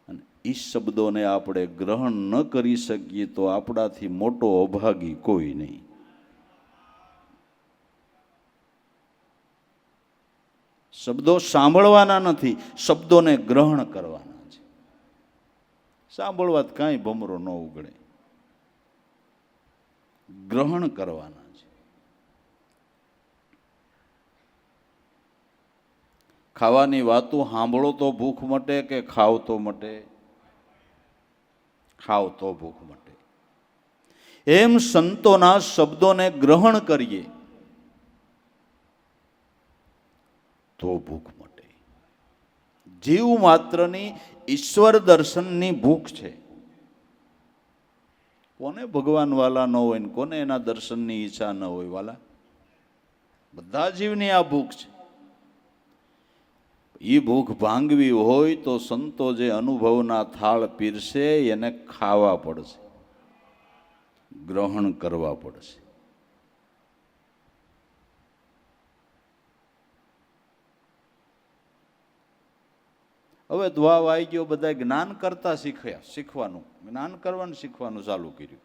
અને એ શબ્દોને આપણે ગ્રહણ ન કરી શકીએ તો આપણાથી મોટો અભાગી કોઈ નહીં. શબ્દો સાંભળવાના નથી, શબ્દોને ગ્રહણ કરવાના છે. સાંભળવાથી કાંઈ ભમરો ન ઉગડે, ગ્રહણ કરવાના છે. ખાવાની વાતો સાંભળો તો ભૂખ મટે કે ખાવ તો મટે? ખાવ તો ભૂખ મટે. એમ સંતોના શબ્દોને ગ્રહણ કરીએ તો ભૂખ મટે. જીવ માત્રની ઈશ્વર દર્શનની ભૂખ છે. કોને ભગવાન વાલા ન હોય ને કોને એના દર્શનની ઈચ્છા ન હોય વાલા? બધા જીવની આ ભૂખ છે. એ ભૂખ ભાંગવી હોય તો સંતો જે અનુભવના થાળ પીરસે એને ખાવા પડશે, ગ્રહણ કરવા પડશે. હવે દ્વાવ આવી ગયો, બધા જ્ઞાન કરતા શીખવાનું, જ્ઞાન કરવાનું શીખવાનું ચાલુ કર્યું.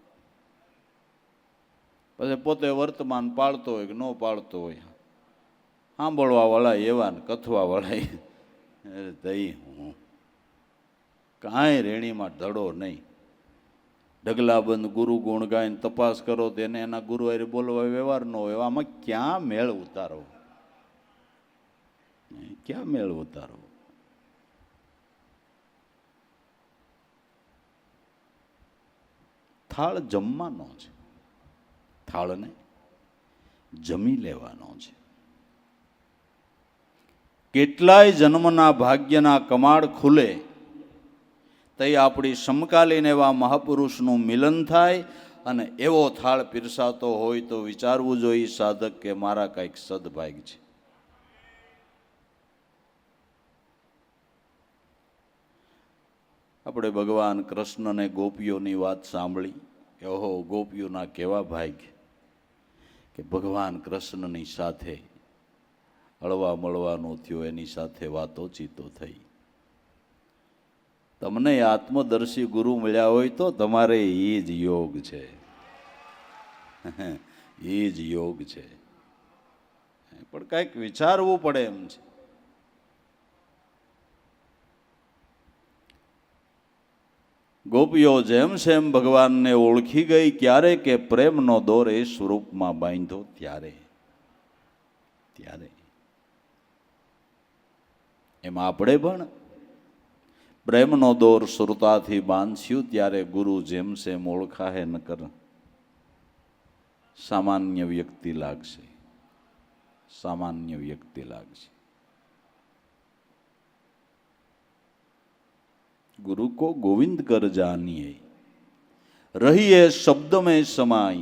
પછી પોતે વર્તમાન પાળતો હોય કે ન પાળતો હોય, સાંભળવા વાળા એવા ને કથવા વાળા દઈ હું કાંઈ રેણીમાં ધડો નહીં. ઢગલાબંધ ગુરુ ગુણ ગાઈને તપાસ કરો તો એને એના ગુરુ હારે બોલવા વ્યવહાર ન હોય. આમાં ક્યાં મેળ ઉતારો? ક્યાં મેળ ઉતારો? થાળ જમવાનો છે, થાળને જમી લેવાનો છે. કેટલાય જન્મના ભાગ્યના કમાડ ખુલે તે આપણી સમકાલીન એવા મહાપુરુષનું મિલન થાય અને એવો થાળ પીરસાતો હોય તો વિચારવું જોઈએ સાધક કે મારા કંઈક સદભાગ્ય છે. આપણે ભગવાન કૃષ્ણને ગોપીઓની વાત સાંભળી કે ઓહો ગોપીઓના કેવા ભાગ્ય કે ભગવાન કૃષ્ણની સાથે હળવા મળવાનું થયું, એની સાથે વાતોચીતો થઈ. તમને આત્મદર્શી ગુરુ મળ્યા હોય તો તમારે એ જ યોગ છે, એ જ યોગ છે. પણ કંઈક વિચારવું પડે એમ છે. ગોપીઓ જેમ સેમ ભગવાનને ઓળખી ગઈ ક્યારે કે પ્રેમનો દોર એ સ્વરૂપમાં બાંધ્યો ત્યારે. એમ આપણે પણ પ્રેમનો દોર સુરતાથી બાંધ્યું ત્યારે ગુરુ જેમ સેમ ઓળખાહે ન કર સામાન્ય વ્યક્તિ લાગશે, સામાન્ય વ્યક્તિ લાગશે. गुरु को गोविंद कर जानिए, रहिए शब्द में समाई,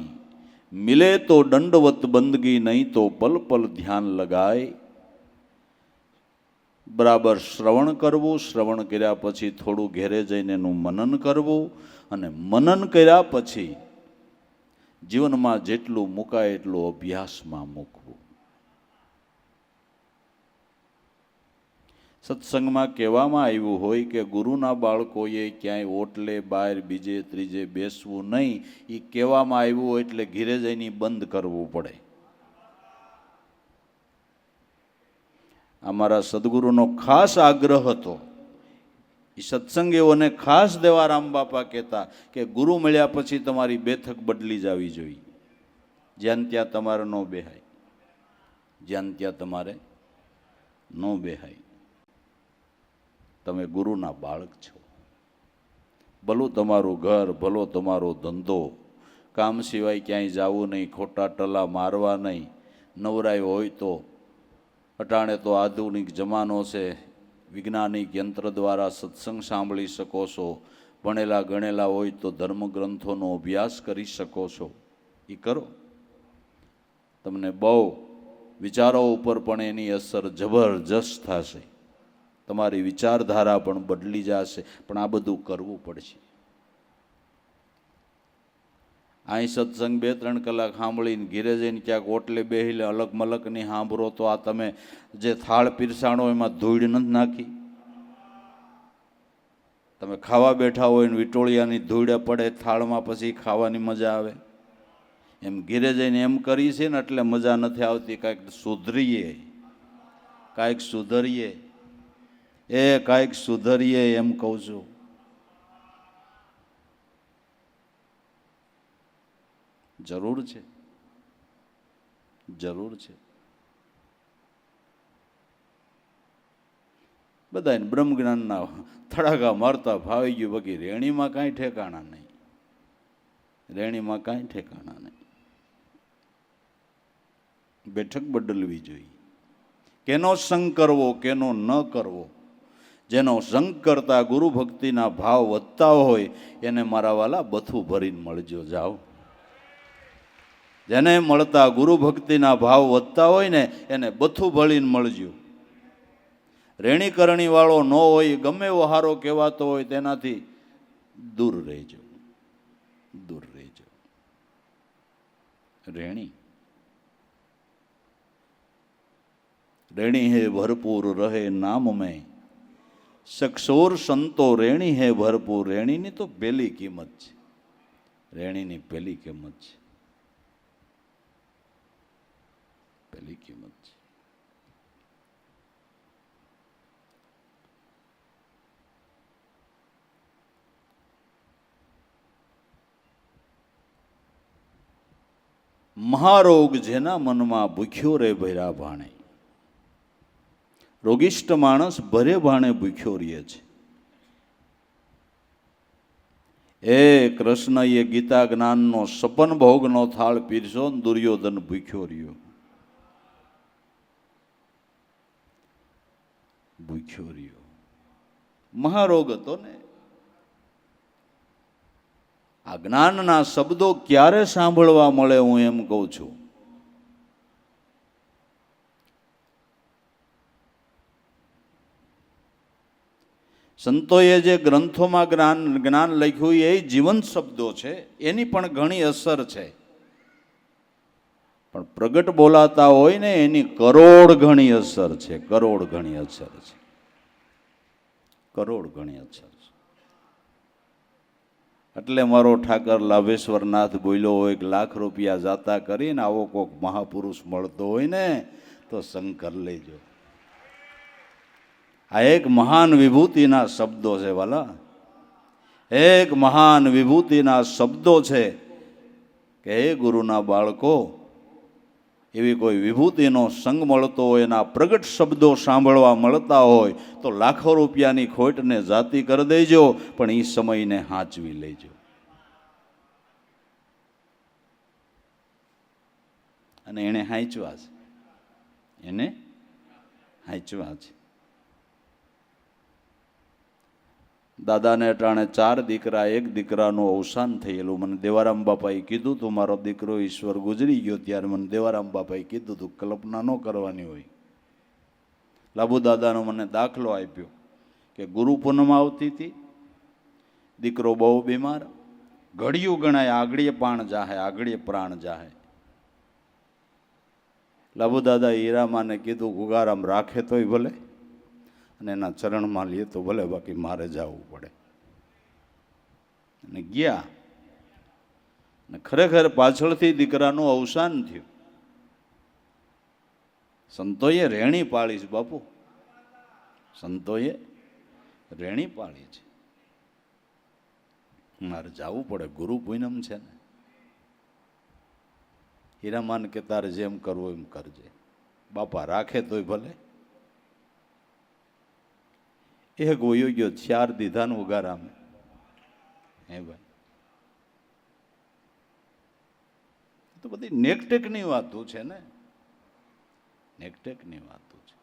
मिले तो दंडवत बंदगी नहीं तो पल पल ध्यान लगाए. बराबर श्रवण करवुं, श्रवण कर्या पछी थोड़ું ઘેરે જઈને એનું મનન કરવું અને મનન કર્યા પછી જીવનમાં જેટલું મુકાય એટલું અભ્યાસમાં મૂકવું. સત્સંગમાં કહેવામાં આવ્યું હોય કે ગુરુના બાળકોએ ક્યાંય ઓટલે બહાર બીજે ત્રીજે બેસવું નહીં. એ કહેવામાં આવ્યું હોય એટલે ઘીરે જઈને બંધ કરવું પડે. અમારા સદગુરુનો ખાસ આગ્રહ હતો. એ સત્સંગીઓને ખાસ દેવારામ બાપા કહેતા કે ગુરુ મળ્યા પછી તમારી બેઠક બદલી જવી જોઈએ. જ્યાં ત્યાં તમારે ન બેહાય, જ્યાં ત્યાં તમારે ન બેહાય. તમે ગુરુના બાળક છો. ભલું તમારું ઘર, ભલો તમારો ધંધો, કામ સિવાય ક્યાંય જવું નહીં, ખોટા ટલા મારવા નહીં. નવરાય હોય તો અટાણે તો આધુનિક જમાનો છે, વૈજ્ઞાનિક યંત્ર દ્વારા સત્સંગ સાંભળી શકો છો. ભણેલા ગણેલા હોય તો ધર્મગ્રંથોનો અભ્યાસ કરી શકો છો. એ કરો. તમને બહુ વિચારો ઉપર પણ એની અસર જબરજસ્ત થશે. તમારી વિચારધારા પણ બદલી જશે. પણ આ બધું કરવું પડશે. અહીં સત્સંગ 2-3 કલાક સાંભળીને ઘીરે જઈને ક્યાંક ઓટલે બેહીને અલગ મલકની સાંભળો તો આ તમે જે થાળ પીરસાણો એમાં ધૂળ નથી નાખી? તમે ખાવા બેઠા હોય ને વિટોળિયાની ધૂળ પડે થાળમાં, પછી ખાવાની મજા આવે? એમ ઘીરે જઈને એમ કરી છે ને એટલે મજા નથી આવતી. કાંઈક સુધરીએ, કાંઈક સુધરીએ, કાંઈક સુધરીએ એમ કહું છું. જરૂર છે, જરૂર છે. બધાને બ્રહ્મ જ્ઞાનના થડાકા મારતા ફાવી ગયું, બાકી રેણીમાં કાંઈ ઠેકાણા નહીં, રેણીમાં કાંઈ ઠેકાણા નહીં. બેઠક બદલવી જોઈએ. કેનો સંગ કરવો, કેનો ન કરવો. જેનો સંગ કરતા ગુરુ ભક્તિના ભાવ વધતા હોય એને મારા વાલા બથું ભરીને મળજો. જાઓ. જેને મળતા ગુરુ ભક્તિના ભાવ વધતા હોય ને એને બથું ભળીને મળજો. રેણીકરણી વાળો ન હોય, ગમે એવો હારો કહેવાતો હોય તેનાથી દૂર રહેજો, દૂર રહેજો. રેણી રેણી હે ભરપૂર રહે નામ મેં, સક્ષોર સંતો રેણી હે ભરપૂર. રેણીની તો પહેલી કિંમત છે, રેણીની પહેલી કિંમત છે, પહેલી કિંમત છે. મહારોગ જેના મનમાં ભૂખ્યો રે ભર્યા ભાણે. રોગિષ્ઠ માણસ ભરે ભાણે ભૂખ્યો રહે છે. કૃષ્ણ એ ગીતા જ્ઞાનનો સપન ભોગનો થાળ પીરસો ને દુર્યોધન ભૂખ્યો રહ્યો, ભૂખ્યો રહ્યો. મહારોગ હતો ને. આ જ્ઞાનના શબ્દો ક્યારે સાંભળવા મળે હું એમ કહું છું. સંતોએ જે ગ્રંથોમાં જ્ઞાન લખ્યું એ જીવંત શબ્દો છે, એની પણ ઘણી અસર છે. પણ પ્રગટ બોલાતા હોય ને એની કરોડ ઘણી અસર છે, કરોડ ઘણી અસર છે, કરોડ ઘણી અસર છે. એટલે મારો ઠાકર લાભેશ્વરનાથ બોલ્યો હોય કે લાખ રૂપિયા જાતા કરીને આવો કોક મહાપુરુષ મળતો હોય ને તો શંકર લેજો. આ એક મહાન વિભૂતિના શબ્દો છે વાલા, એક મહાન વિભૂતિના શબ્દો છે કે હે ગુરુના બાળકો, એવી કોઈ વિભૂતિનો સંગ મળતો હોય, એના પ્રગટ શબ્દો સાંભળવા મળતા હોય તો લાખો રૂપિયાની ખોટને જાતી કરી દેજો, પણ એ સમયને હાંચવી લેજો. અને એને હાંચવા છે, એને હાંચવા છે. દાદાને અટાણે 4 દીકરા, 1 દીકરાનું અવસાન થયેલું. મને દેવારામ બાપાએ કીધું તું, મારો દીકરો ઈશ્વર ગુજરી ગયો ત્યારે મને દેવારામ બાપાએ કીધું તું કલ્પના ન કરવાની હોય. લાભુ દાદાનો મને દાખલો આપ્યો કે ગુરુ પૂનમ આવતી હતી, દીકરો બહુ બીમાર, ઘડિયું ગણાય આગળીએ પાણ જાહે, આગળીએ પ્રાણ જાહે. લાભુ દાદા હીરામાને કીધું ગુગારામ રાખે તોય ભલે અને એના ચરણમાં લે તો ભલે, બાકી મારે જવું પડે. અને ગયા. અને ખરેખર પાછળથી દીકરાનું અવસાન થયું. સંતોએ રેણી પાળી છે બાપુ, સંતોએ રેણી પાળી છે. મારે જવું પડે, ગુરુ પૂનમ છે ને. હીરામાન કે તારે જેમ કરવું એમ કરજે, બાપા રાખે તોય ભલે. એક વયો ગયો, 4 દીધા ને ઉગારામે. હે ભાઈ, તો બધી નેકટેકની વાતો છે ને, નેકટેકની વાતો છે.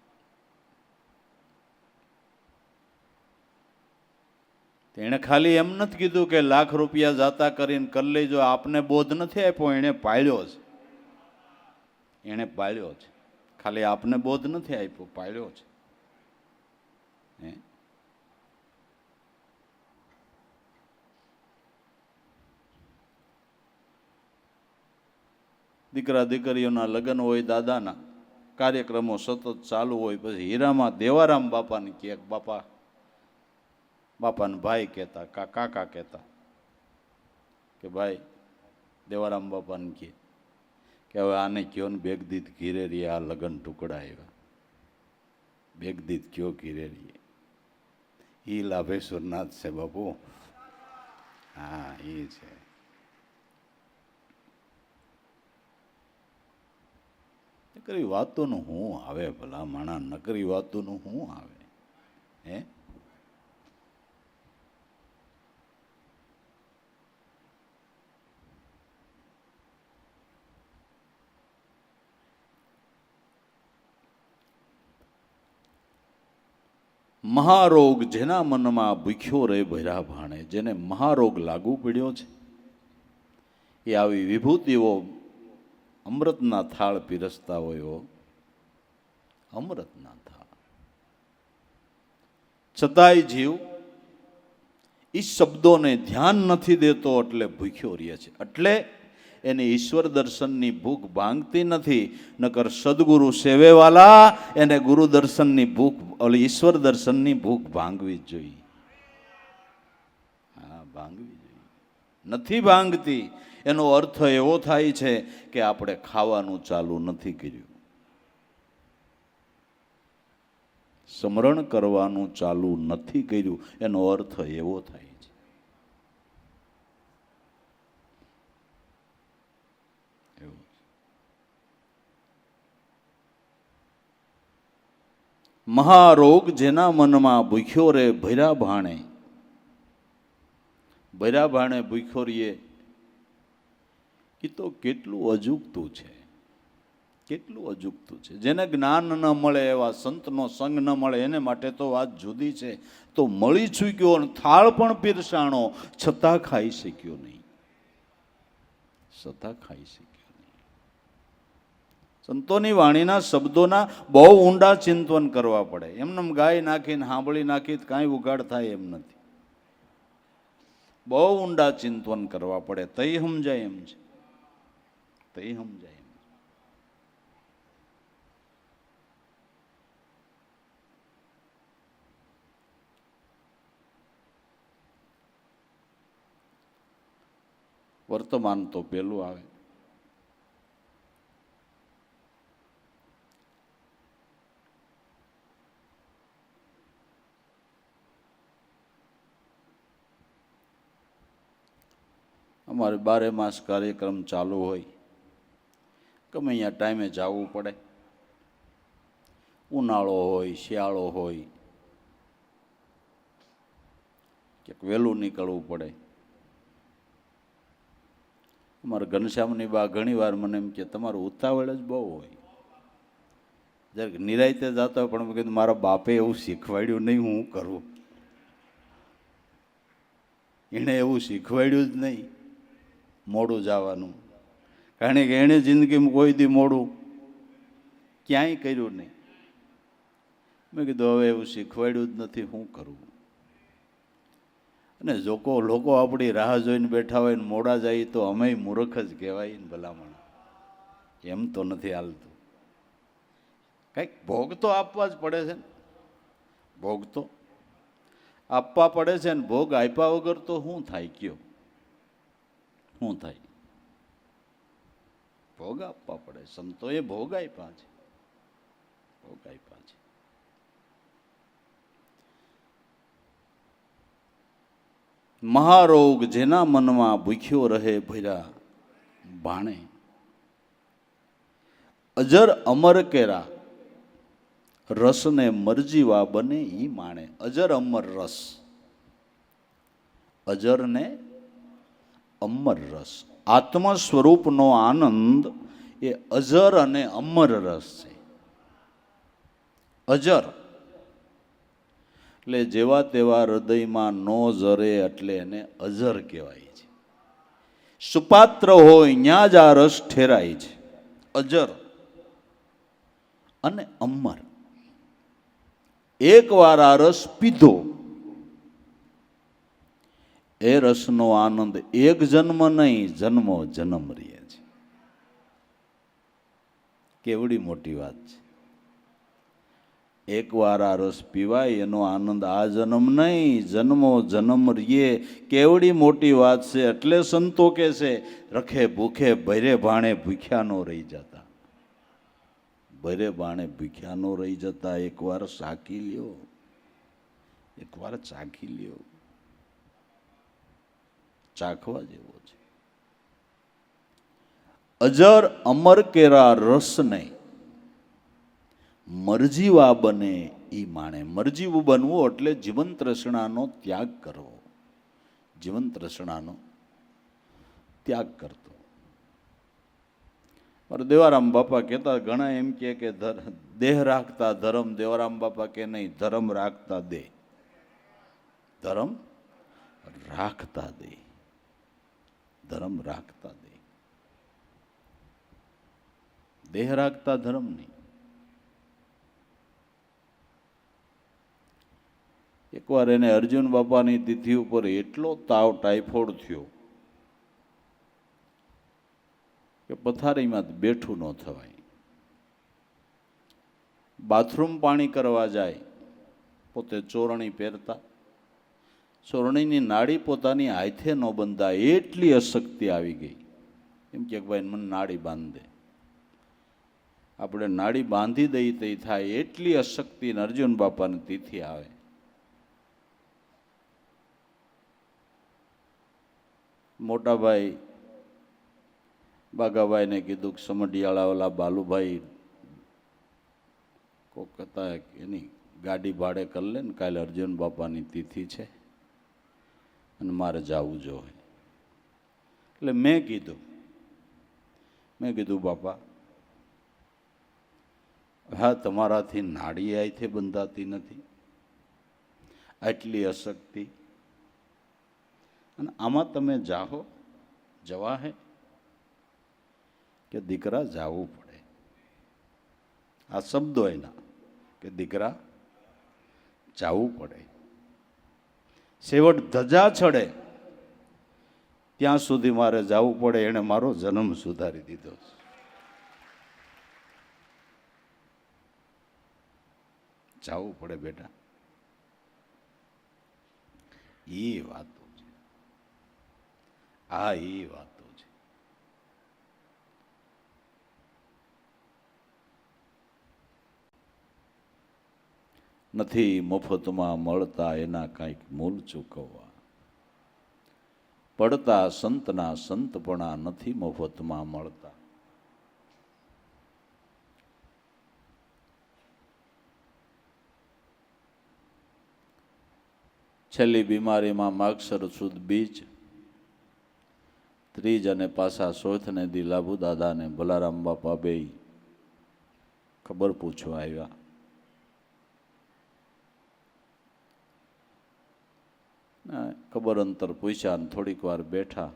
તેણે ખાલી એમ નથી કીધું કે લાખ રૂપિયા જાતા કરીને કરી લેજો, આપને બોધ નથી આપ્યો, એણે પાળ્યો છે, એણે પાળ્યો છે. ખાલી આપને બોધ નથી આપ્યો, પાળ્યો છે. હે, દીકરા દીકરીઓના લગ્ન હોય, દાદાના કાર્યક્રમો સતત ચાલુ હોય, પછી હીરામાં દેવારામ બાપાને કહે, બાપાને ભાઈ કહેતા, કાકા કહેતા કે ભાઈ દેવારામ બાપાને કહે કે હવે આને કયો ને બેગદીત ઘીરે રહીએ, આ લગ્ન ટુકડા આવ્યા, બેગદીત કયો ઘીરે રહીએ. એ લાભેશ્વરનાથ છે બાપુ, હા એ છે. નકરી વાતોનું શું આવે ભલા માણા, નકરી વાતોનું શું આવે હે? મહારોગ જેના મનમાં ભૂખ્યો રહે ભર્યા ભાણે, જેને મહારોગ લાગુ પડ્યો છે એ આવી વિભૂતિઓ અમૃતના થાળ પીરસતા હોય, અમૃતના થાળ. છતાંય જીવ એ શબ્દોને ધ્યાન નથી દેતો, એટલે ભૂખ્યો રહે છે. એટલે એને ઈશ્વર દર્શનની ભૂખ ભાંગતી નથી. નકર સદગુરુ સેવેવાલા એને ગુરુ દર્શનની ભૂખ, ઈશ્વર દર્શનની ભૂખ ભાંગવી જ જોઈએ. હા, ભાંગવી જોઈએ. નથી ભાંગતી એનો અર્થ એવો થાય છે કે આપણે ખાવાનું ચાલુ નથી કર્યું, સ્મરણ કરવાનું ચાલુ નથી કર્યું, એનો અર્થ એવો થાય છે. મહારોગ જેના મનમાં ભૂખ્યો રે ભર્યા ભાણે, ભર્યા ભાણે ભૂખ્યો રહીએ, એ તો કેટલું અજુગતું છે, કેટલું અજુગતું છે. જેને જ્ઞાન ન મળે, એવા સંતનો સંગ ન મળે, એને માટે તો વાત જુદી છે. તો મળી ચૂક્યો, થાળ પણ પીરસાણો, છતાં ખાઈ શક્યો નહીં, છતાં ખાઈ શક્યો. સંતોની વાણીના શબ્દોના બહુ ઊંડા ચિંતન કરવા પડે. એમને ગાય નાખીને સાંભળી નાખી કાંઈ ઉગાડ થાય એમ નથી. બહુ ઊંડા ચિંતન કરવા પડે, તઈ સમજાય એમ છે, તઈ સમજાય એમ. વર્તમાન તો પેલું આવે. અમારે 12 માસ કાર્યક્રમ ચાલુ હોય, ગમે અહીંયા ટાઈમે જવું પડે. ઉનાળો હોય, શિયાળો હોય, ક્યાંક વહેલું નીકળવું પડે. અમારા ઘનશ્યામની બા ઘણી વાર મને એમ કે તમારું ઉતાવળ જ બહુ હોય, જ્યારે નિરાયતે જતા હોય, પણ મેં કીધું મારા બાપે એવું શીખવાડ્યું નહીં, હું કરું. એણે એવું શીખવાડ્યું જ નહીં મોડું જવાનું, કારણ કે એણે જિંદગીમાં કોઈ દી મોડું ક્યાંય કર્યું નહીં. મેં કીધું હવે એવું શીખવાડ્યું જ નથી, શું કરવું. અને લોકો આપણી રાહ જોઈને બેઠા હોય ને મોડા જાય તો અમે મૂર્ખ જ કહેવાય ને ભલામણ. એમ તો નથી હાલતું. કંઈક ભોગ તો આપવા જ પડે છે ને, ભોગ તો આપવા પડે છે ને. ભોગ આપ્યા વગર તો શું થાય, કયો શું થાય? ભોગ આપવા પડે. સંતોએ ભોગ આપ્યા છે, ભોગ આપ્યા છે. મહારોગ જેના મનમાં ભૂખ્યો રહે ભર્યા ભાણે, અજર અમર કેરા રસને મરજીવા બને ઈ માણે. અજર અમર રસ, અજર ને અમર રસ. આત્મ સ્વરૂપનો આનંદ એ અજર અને અમર રસ છે. અજર એટલે જેવા તેવા હૃદયમાં નો જરે, એટલે એને અજર કહેવાય છે. સુપાત્ર હોય ન્યા જ આ રસ ઠેરાય છે. અજર અને અમર. એકવાર આ રસ પીધો, એ રસનો આનંદ એક જન્મ નહીં, જન્મો જન્મ રહે છે. કેવડી મોટી વાત છે. એકવાર આ રસ પીવાય એનો આનંદ આ જન્મ નહીં, જન્મો જન્મ રીએ. કેવડી મોટી વાત છે. એટલે સંતો કે છે રખે ભૂખે ભરે ભાણે ભૂખ્યા નો રહી જતા. ભરે ભાણે ભૂખ્યા નો રહી જતા. એકવાર ચાખી લ્યો, એકવાર ચાખી લ્યો. ચાખવા જેવો છે. અજર અમર કેરા રસ નહીં, મરજીવા બને ઈ માણે. મરજીવું બનવું એટલે જીવન તૃષ્ણાનો ત્યાગ કરવો. જીવન તૃષ્ણાનો ત્યાગ કરતો. મારા દેવારામ બાપા કહેતા, ઘણા એમ કે દેહ રાખતા ધર્મ. દેવારામ બાપા કે નહીં, ધર્મ રાખતા દેહ. ધર્મ રાખતા દેહ. ધર્મ રાખતા દેહ. દેહ રાખતા ધર્મ નહીં. એકવાર એને અર્જુન બાપાની તિથિ ઉપર એટલો તાવ ટાઇફોઇડ થયો કે પથારીમાં બેઠું ન થવાય. બાથરૂમ પાણી કરવા જાય, પોતે ચોરણી પહેરતા, ચોરણીની નાડી પોતાની હાથે ન બંધાય એટલી અશક્તિ આવી ગઈ. એમ કે ભાઈ મને નાડી બાંધ દે. આપણે નાડી બાંધી દઈ તે થાય એટલી અશક્તિ. અર્જુન બાપાની તિથિ આવે, મોટા ભાઈ બાગાભાઈને કીધું કે સમઢિયાળા વાળા બાલુભાઈ કોક હતા એની ગાડી ભાડે કરી લે ને, કાલે અર્જુન બાપાની તિથિ છે અને મારે જવું જોઈએ. એટલે મેં કીધું બાપા, હા તમારાથી નાડી આયથી બંધાતી નથી, આટલી અશક્તિ, અને આમાં તમે જાહો, જવા હે કે દીકરા જાવું પડે. આ શબ્દો એના કે દીકરા જાવું પડે. છેવટ ધજા ચડે ત્યાં સુધી મારે જાવું પડે. એણે મારો જન્મ સુધારી દીધો. જાવું પડે બેટા. એ વાતો છે. આ એ વાતો છે. નથી મફતમાં મળતા એના કંઈક મૂલ ચૂકવવા. પડતા સંતના સંતપણા નથી મફતમાં મળતા. છેલ્લી બીમારીમાં માગસર સુદ બીજ, ત્રીજ અને પાછા સોથને દી લાભુ દાદાને ભલારામ બાપા બે ખબર પૂછવા આવ્યા. ખબર અંતર પૂછ્યા ને થોડીક વાર બેઠા.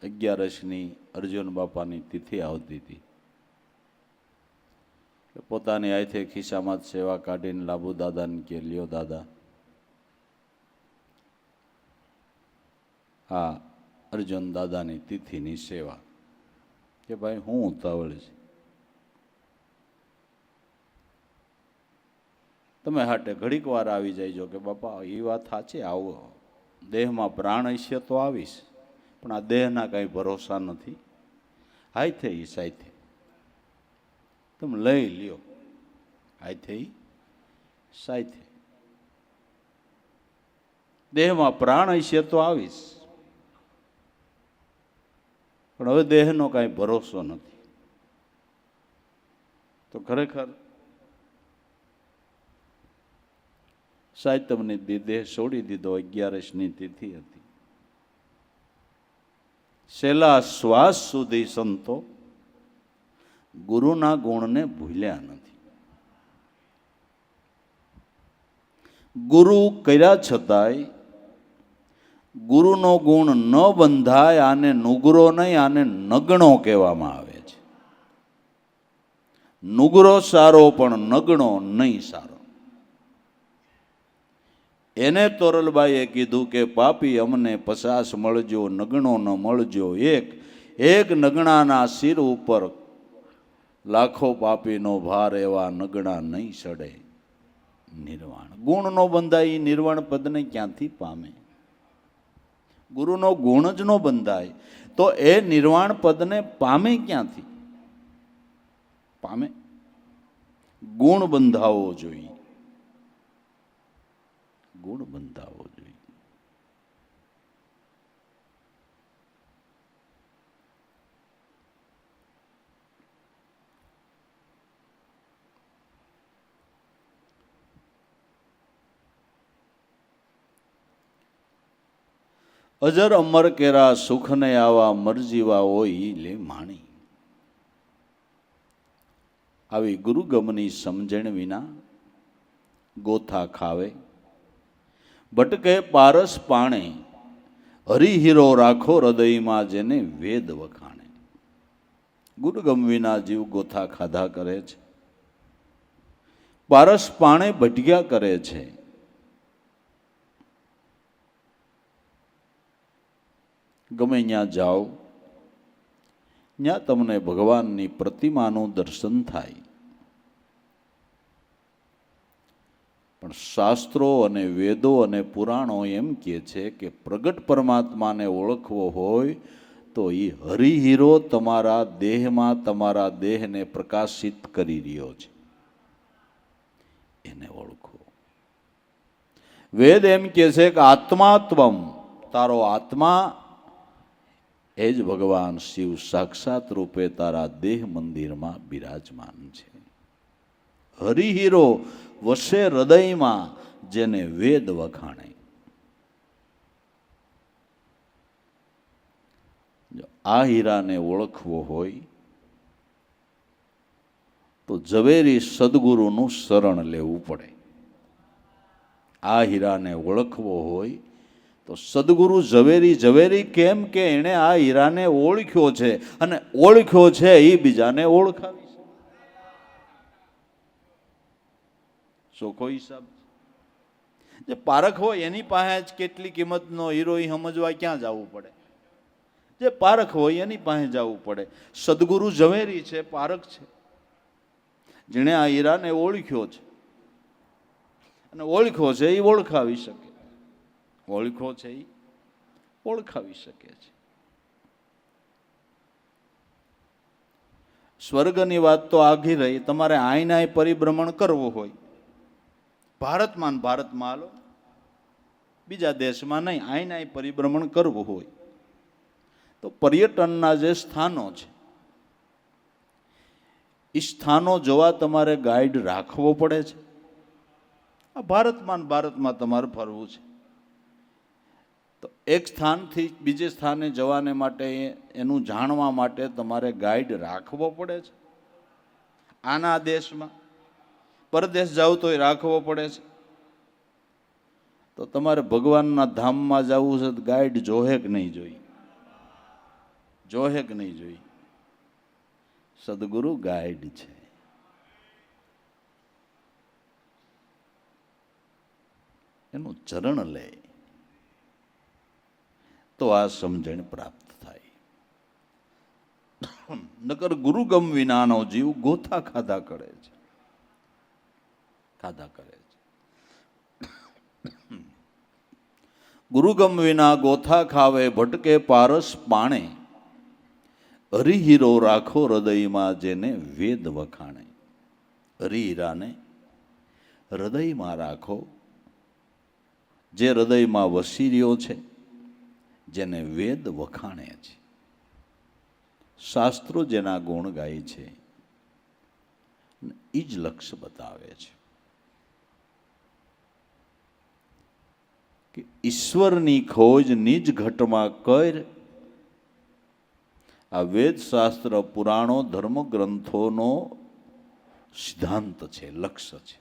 11ની અર્જુન બાપાની તિથિ આવતી હતી. પોતાની હાથે ખિસ્સામાં જ સેવા કાઢીને લાભુ દાદાને કે લ્યો દાદા, આ અર્જુન દાદાની તિથિની સેવા. કે ભાઈ હું ઉતાવળ છે, તમે હાટે ઘડીક વાર આવી જઈજો. કે બાપા એ વાત સાચી, આવો દેહમાં પ્રાણ હશે તો આવીશ, પણ આ દેહના કાંઈ ભરોસા નથી. હાથે એ સાથે તમે લઈ લ્યો, હાથે એ સાથે. દેહમાં પ્રાણ હશે તો આવીશ, પણ હવે દેહનો કાંઈ ભરોસો નથી. તો ખરેખર સાહિત્યની દેહ છોડી દીધો. 11ની તિથિ હતી. છેલ્લા શ્વાસ સુધી સંતો ગુરુના ગુણને ભૂલ્યા નથી. ગુરુ કર્યા છતાંય ગુરુનો ગુણ ન બંધાય. આને નુગરો નહીં, આને નગણો કહેવામાં આવે છે. નુગરો સારો પણ નગણો નહીં સારો. એને તોરલબાઈએ કીધું કે પાપી અમને 50 મળજો, નગણો ન મળજો. એક નગણાના શિર ઉપર લાખો પાપીનો ભાર એવા નગણા નહીં સડે નિર્વાણ. ગુણ નો બંધાય એ નિર્વાણ પદને ક્યાંથી પામે? ગુરુનો ગુણ જ નો બંધાય તો એ નિર્વાણ પદને પામે ક્યાંથી? પામે ગુણ બંધાવવો જોઈએ, ગુણ બંધાવવો જોઈએ. અજર અમર કેરા સુખને આવા મરજીવા હોય લે માણી. આવી ગુરુગમની સમજણ વિના ગોથા ખાવે, ભટકે પારસ પાણે, હરિહીરો રાખો હૃદયમાં જેને વેદ વખાણે. ગુરુગમ વિના જીવ ગોથા ખાધા કરે છે, પારસ પાણે ભટક્યા કરે છે. ગમે ત્યાં જાઓ ત્યાં તમને ભગવાનની પ્રતિમાનું દર્શન થાય, પણ શાસ્ત્રો અને વેદો અને પુરાણો એમ કહે છે કે પ્રગટ પરમાત્માને ઓળખવો હોય તો એ હરિહીરો તમારા દેહમાં તમારા દેહને પ્રકાશિત કરી રહ્યો છે, એને ઓળખો. વેદ એમ કહે છે કે આત્માત્વમ, તારો આત્મા એ જ ભગવાન શિવ સાક્ષાત રૂપે તારા દેહ મંદિરમાં બિરાજમાન છે. હરિહીરો વસે હૃદયમાં જેને વેદ વખાણે. આ હીરાને ઓળખવો હોય તો ઝવેરી સદગુરુનું શરણ લેવું પડે. આ હીરાને ઓળખવો હોય તો સદગુરુ ઝવેરી કેમ કે એણે આ હીરાને ઓળખ્યો છે, અને ઓળખ્યો છે એ બીજાને ઓળખાવી છે. ચોખ્ખો હિસાબ. જે પારખ હોય એની પાસે જ કેટલી કિંમતનો હીરો એ સમજવા ક્યાં જવું પડે? જે પારખ હોય એની પાસે જવું પડે. સદગુરુ ઝવેરી છે, પારખ છે, જેણે આ હીરાને ઓળખ્યો છે, અને ઓળખ્યો છે એ ઓળખાવી શકે. ઓળખો છે એ ઓળખાવી શકે છે. સ્વર્ગની વાત તો આઘી રહી. તમારે આઈનાય પરિભ્રમણ કરવું હોય, ભારતમાં હાલો, બીજા દેશમાં નહીં, આઈનાય પરિભ્રમણ કરવું હોય તો પર્યટનના જે સ્થાનો છે એ સ્થાનો જોવા તમારે ગાઈડ રાખવો પડે છે. આ ભારતમાં તમારે ફરવું છે તો એક સ્થાનથી બીજે સ્થાને જવાને માટે, એનું જાણવા માટે તમારે ગાઈડ રાખવો પડે છે. આના દેશમાં પરદેશ જાવ તોય રાખવો પડે છે. તો તમારે ભગવાનના ધામમાં જવું છે તો ગાઈડ જોહે કે નહીં જોઈ? જોહે કે નહીં જોઈ? સદગુરુ ગાઈડ છે. એનું ચરણ લે તો આ સમજણ પ્રાપ્ત થાય. નકર ગુરુગમ વિનાનો જીવ ગોથા ખાધા કરે છે, ખાધા કરે છે. ગુરુગમ વિના ગોથા ખાવે, ભટકે પારસ પાણે, હરિહીરો રાખો હૃદયમાં જેને વેદ વખાણે. હરિહીરાને હૃદયમાં રાખો, જે હૃદયમાં વસી રહ્યો છે, જેને વેદ વખાણે છે. શાસ્ત્રો જેના ગુણ ગાય છે એ જ લક્ષ્ય બતાવે છે કે ઈશ્વરની ખોજ નિજ ઘટમાં કર. આ વેદ શાસ્ત્ર, પુરાણો, ધર્મ ગ્રંથોનો સિદ્ધાંત છે, લક્ષ્ય છે,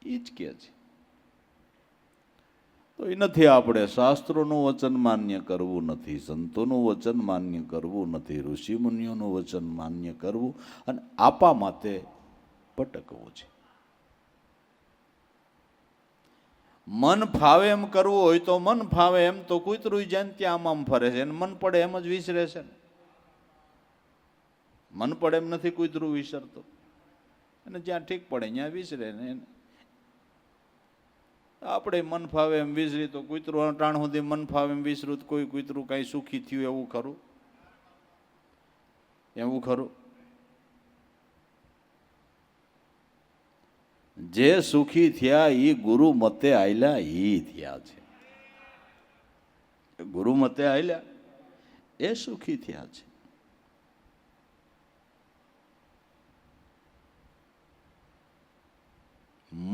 એ જ કે છે. તો એ નથી આપણે શાસ્ત્રોનું વચન માન્ય કરવું નથી, સંતોનું વચન માન્ય કરવું નથી, ઋષિમુનિઓનું વચન માન્ય કરવું અને આપા માટે ભટકવું છે. મન ફાવે એમ કરવું હોય તો મન ફાવે એમ તો કૂતરું જેમ ત્યાં આમ ફરે છે, અને મન પડે એમ જ વિસરે છે. મન પડે એમ નથી કૂતરું વિસરતો, અને જ્યાં ઠીક પડે ત્યાં વિસરે ને. આપણે મન ફાવે એમ વિસરી તો કૂતરું ટાણ સુધી મન ફાવે એમ વિસરું તો કોઈ કૂતરું કાંઈ સુખી થયું એવું ખરું? એવું ખરું? જે સુખી થયા એ ગુરુ મતે આયલા એ થયા છે. ગુરુ મતે આયલા એ સુખી થયા છે.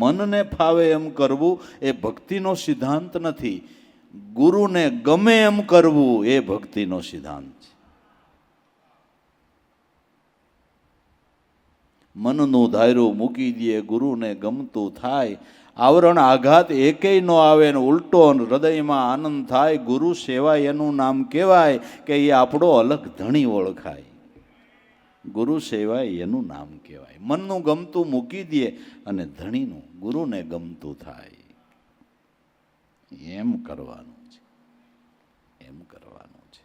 મનને ફાવે એમ કરવું એ ભક્તિનો સિદ્ધાંત નથી. ગુરુને ગમે એમ કરવું એ ભક્તિનો સિદ્ધાંત છે. મનનું ધાયરું મૂકી દે, ગુરુને ગમતું થાય, આવરણ આઘાત એકેય નો આવે ને ઉલટો હૃદયમાં આનંદ થાય. ગુરુ સેવા એનું નામ કહેવાય કે એ આપણો અલગ ધણી ઓળખાય. ગુરુ સેવા એનું નામ કહેવાય. મનનું ગમતું મૂકી દે અને ધણીનું ગુરુને ગમતું થાય. એમ કરવાનું છે, એમ કરવાનું છે.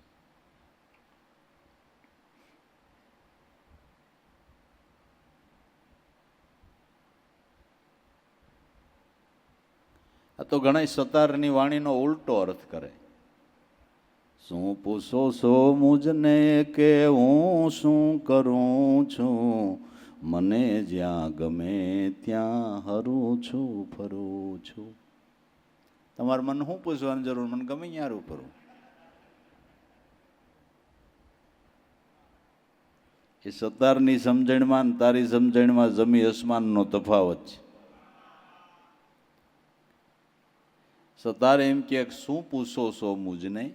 આ તો ઘણા સતારની વાણીનો ઉલટો અર્થ કરે. શું પૂછો છો મુજને કે હું શું કરું છું, મને જ્યાં ગમે ત્યાં હરું છું ફરું છું. તમારે મને શું પૂછવાની જરૂર? મને ગમે ત્યાં હરું ફરું. એ સતારની સમજણમાં ને તારી સમજણમાં જમી આસમાનનો તફાવત છે. સતાર એમ કે શું પૂછો છો મુજને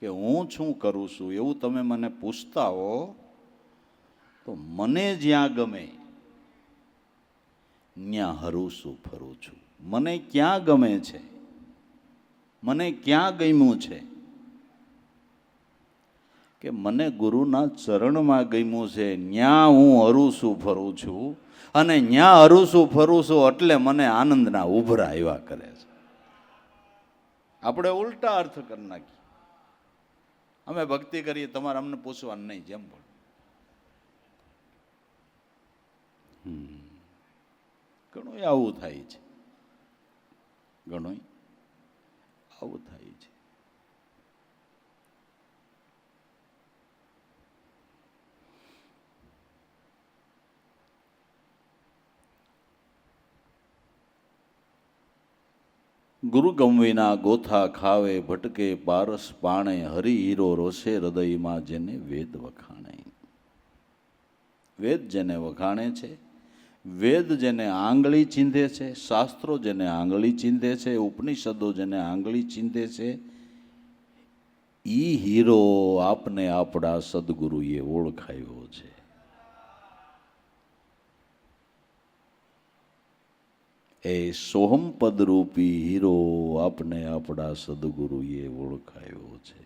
કે હું શું કરું છું, એવું તમે મને પૂછતા હો તો મને જ્યાં ગમે ત્યાં હરું છું ફરું છું. મને ક્યાં ગમે છે, મને ક્યાં ગમ્યું છે કે મને ગુરુના ચરણમાં ગમ્યું છે, ત્યાં હું હરું છું ફરું છું. અને ત્યાં હરું છું ફરું છું એટલે મને આનંદના ઉભરા આવ્યા કરે છે. આપણે ઉલટા અર્થ કરી નાખીએ. અમે ભક્તિ કરીએ, તમારે અમને પૂછવાનું નહીં, જેમ પણ. ઘણું આવું થાય છે, ઘણું આવું થાય છે. ગુરુ ગમવીના ગોથા ખાવે, ભટકે પારસ પાણે, હરિ હીરો રોષે હૃદયમાં જેને વેદ વખાણે. વેદ જેને વખાણે છે, વેદ જેને આંગળી ચીંધે છે, શાસ્ત્રો જેને આંગળી ચીંધે છે, ઉપનિષદો જેને આંગળી ચીંધે છે, ઈ હીરો આપને આપણા સદગુરુએ ઓળખાયો છે. એ સોહમપદ રૂપી હીરો આપને આપણા સદગુરુએ ઓળખાયો છે.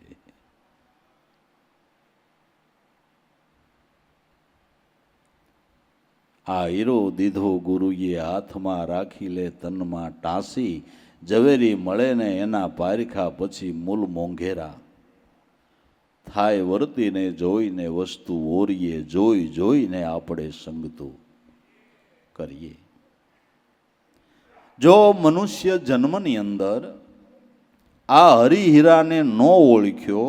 આ હીરો દીધો ગુરુએ હાથમાં, રાખી લે તનમાં ટાંસી, ઝવેરી મળે ને એના પારખા પછી મૂલ મોંઘેરા થાય. વર્તીને જોઈને વસ્તુ ઓરીએ, જોઈ જોઈને આપણે સંગતું કરીએ. જો મનુષ્ય જન્મની અંદર આ હરિહીરાને ન ઓળખ્યો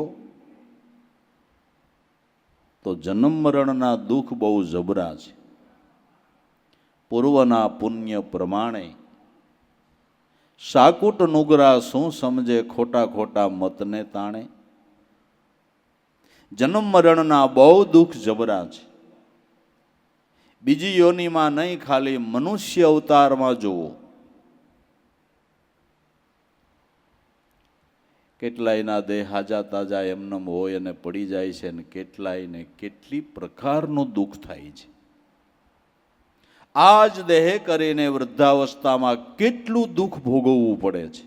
તો જન્મ મરણના દુઃખ બહુ જબરા છે. પૂર્વના પુણ્ય પ્રમાણે સાકુટ નુગરા શું સમજે, ખોટા ખોટા મતને તાણે. જન્મ મરણના બહુ દુઃખ જબરા છે. બીજી યોનિમાં નહીં, ખાલી મનુષ્ય અવતારમાં જુઓ. કેટલાયના દેહ હાજા તાજા એમનેમ હોય અને પડી જાય છે, અને કેટલાયને કેટલી પ્રકારનું દુઃખ થાય છે. આ જ દેહે કરીને વૃદ્ધાવસ્થામાં કેટલું દુઃખ ભોગવવું પડે છે.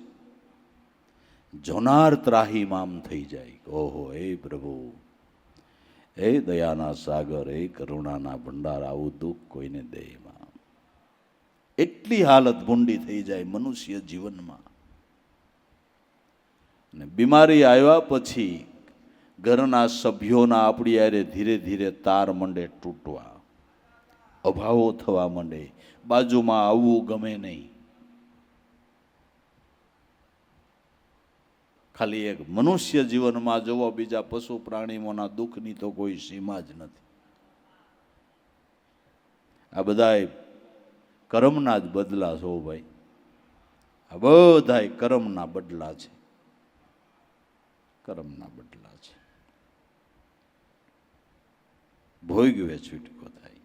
જોનાર ત્રાહીમામ થઈ જાય. ઓહો, હે પ્રભુ, હે દયાના સાગર, હે કરુણાના ભંડાર, આવું દુઃખ કોઈને દેહમાં. એટલી હાલત ભૂંડી થઈ જાય મનુષ્ય જીવનમાં. અને બીમારી આવ્યા પછી ઘરના સભ્યોના આપણી યારે ધીરે ધીરે તાર મંડે તૂટવા, અભાવો થવા માંડે, બાજુમાં આવવું ગમે નહીં. ખાલી એક મનુષ્ય જીવનમાં જોવો, બીજા પશુ પ્રાણીઓના દુઃખની તો કોઈ સીમા જ નથી. આ બધાય કર્મના જ બદલા છો ભાઈ, આ બધાય કર્મના બદલા છે, કર્મના બદલા છે. ભોગવે છૂટકો થાય.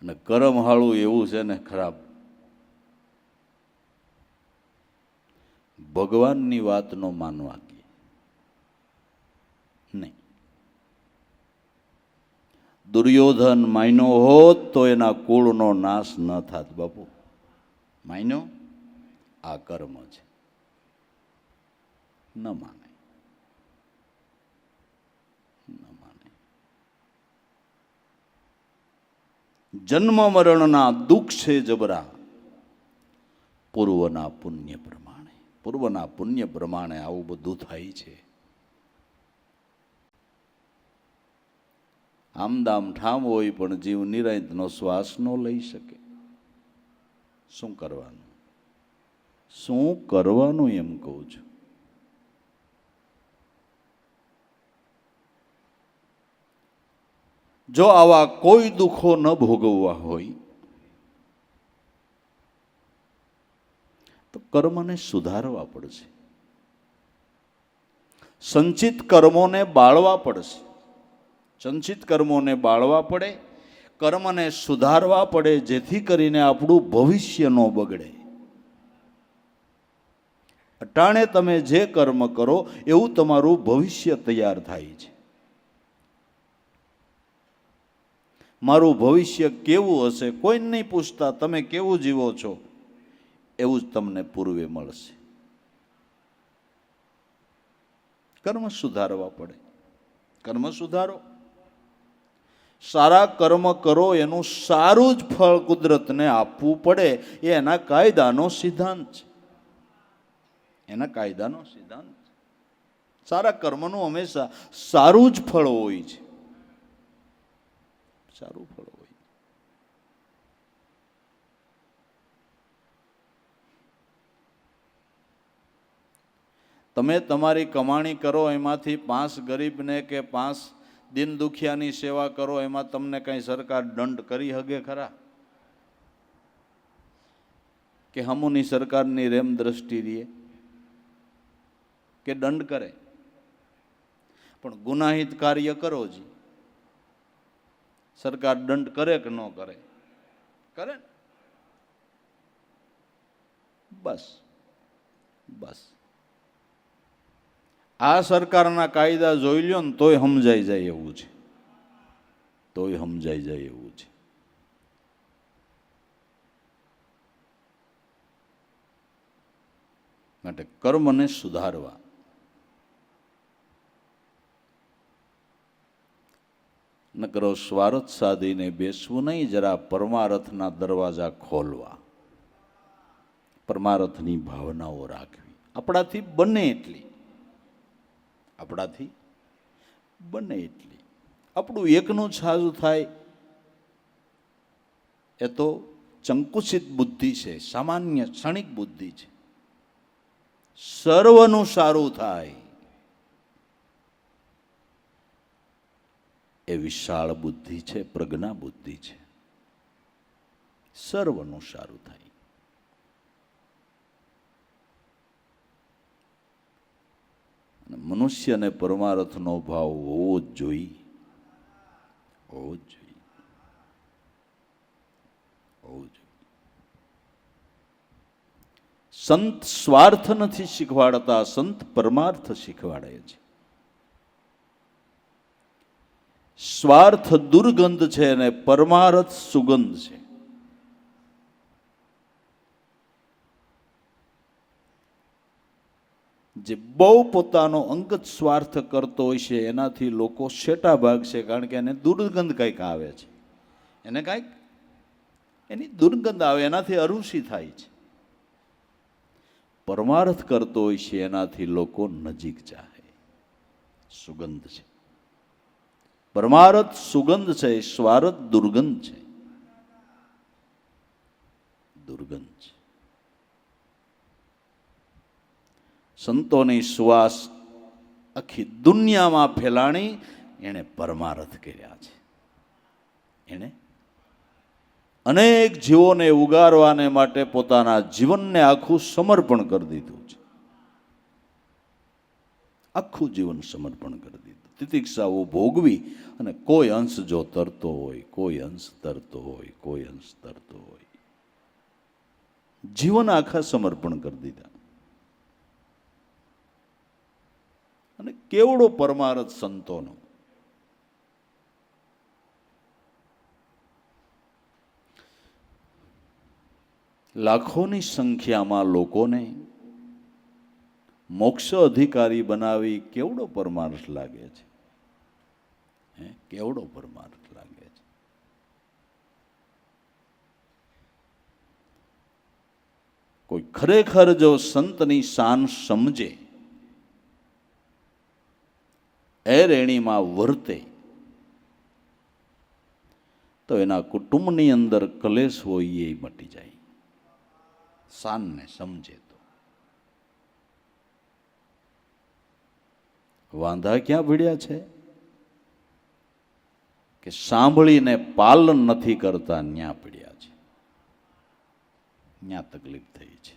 અને કર્મ હાળું એવું છે ને ખરાબ, ભગવાનની વાત નો માનવા કે નહીં. દુર્યોધન માન્યો હોત તો એના કુળનો નાશ ન થાત. બાપુ માન્યો, આ કર્મ છે, ન માને, ન માને. જન્મ મરણના દુઃખ છે જબરા, પૂર્વના પુણ્ય પ્રમાણે. પૂર્વના પુણ્ય પ્રમાણે આવું બધું થાય છે. આમદામ ઠામ હોય પણ જીવ નિરાંતનો શ્વાસ ન લઈ શકે. શું કરવાનું, શું કરવાનું એમ કહું છું. જો આવા કોઈ દુઃખો ન ભોગવવા હોય તો કર્મને સુધારવા પડશે, સંચિત કર્મોને બાળવા પડશે. સંચિત કર્મોને બાળવા પડે, કર્મને સુધારવા પડે, જેથી કરીને આપણું ભવિષ્ય ન બગડે. અટાણે તમે જે કર્મ કરો એવું તમારું ભવિષ્ય તૈયાર થાય છે. મારું ભવિષ્ય કેવું હશે કોઈને નહીં પૂછતા, તમે કેવું જીવો છો એવું જ તમને પૂર્વે મળશે. કર્મ સુધારવા પડે, કર્મ સુધારો. સારા કર્મ કરો એનું સારું જ ફળ કુદરતને આપવું પડે, એ એના કાયદાનો સિદ્ધાંત છે. એના કાયદાનો સિદ્ધાંત. સારા કર્મનું હંમેશા સારું જ ફળ હોય છે, સારું ફળ હોય. તમે તમારી કમાણી કરો, એમાંથી 5 ગરીબને કે 5 દિન દુખિયાની સેવા કરો, એમાં તમને કઈ સરકાર દંડ કરી હગે ખરા? કે હમુની સરકારની રેમ દ્રષ્ટિ રહે કે દંડ કરે? પણ ગુનાહિત કાર્ય કરો જી, સરકાર દંડ કરે કે ન કરે? કરે. બસ બસ. આ સરકારના કાયદા જોઈ લ્યો ને તોય સમજાઈ જાય એવું છે, તોય સમજાઈ જાય એવું છે. માટે કર્મને સુધારવા. નકરો સ્વાર્થ સાધીને બેસવું નહીં, જરા પરમારથના દરવાજા ખોલવા, પરમારથની ભાવનાઓ રાખવી. આપણાથી બને એટલી, આપણાથી બને એટલી. આપણું એકનું છાજું થાય એ તો ચંકુચિત બુદ્ધિ છે, સામાન્ય ક્ષણિક બુદ્ધિ છે. સર્વનું સારું થાય એ વિશાળ બુદ્ધિ છે, પ્રજ્ઞા બુદ્ધિ છે. સર્વનું સારું થાય. મનુષ્યને પરમાર્થનો ભાવ હોવો જ જોઈએ, હોવો જ જોઈએ, હોવો જોઈએ. સંત સ્વાર્થ નથી શીખવાડતા, સંત પરમાર્થ શીખવાડે છે. સ્વાર્થ દુર્ગંધ છે અને પરમાર્થ સુગંધ છે. જે બહુ પોતાનો અંગત સ્વાર્થ કરતો હોય છે એનાથી લોકો શેટા ભાગશે, કારણ કે એને દુર્ગંધ કંઈક આવે છે, એને કંઈક એની દુર્ગંધ આવે, એનાથી અરુચિ થાય છે. પરમાર્થ કરતો હોય છે એનાથી લોકો નજીક જાય. સુગંધ છે. પરમાર્થ સુગંધ છે, સ્વાર્થ દુર્ગંધ છે. દુર્ગંધ છે. સંતોની સુવાસ આખી દુનિયામાં ફેલાણી એણે પરમાર્થ કર્યા છે. એણે અનેક જીવોને ઉગારવાને માટે પોતાના જીવનને આખું સમર્પણ કરી દીધું છે. આખું જીવન સમર્પણ કરી દીધું. તિતિક્ષાઓ ભોગવી અને કોઈ અંશ જો તરતો હોય, કોઈ અંશ તરતો હોય, કોઈ અંશ તરતો હોય, જીવન આખા સમર્પણ કરી દીધા. અને કેવડો પરમાર્થ સંતોનો. લાખોની સંખ્યામાં લોકોને મોક્ષ અધિકારી બનાવી કેવડો પરમાર્થ લાગે છે. કેવડો પરમાર્થ લાગે છે. કોઈ ખરેખર જો સંતની શાન સમજે, એ રેણીમાં વર્તે, તો એના કુટુંબની અંદર કલેશ હોય એ મટી જાય. શાનને સમજે તો. વાંધા ક્યાં ભીડ્યા છે કે સાંભળીને પાલન નથી કરતા, ન્યા પડ્યા છે. ન્યા તકલીફ થઈ છે.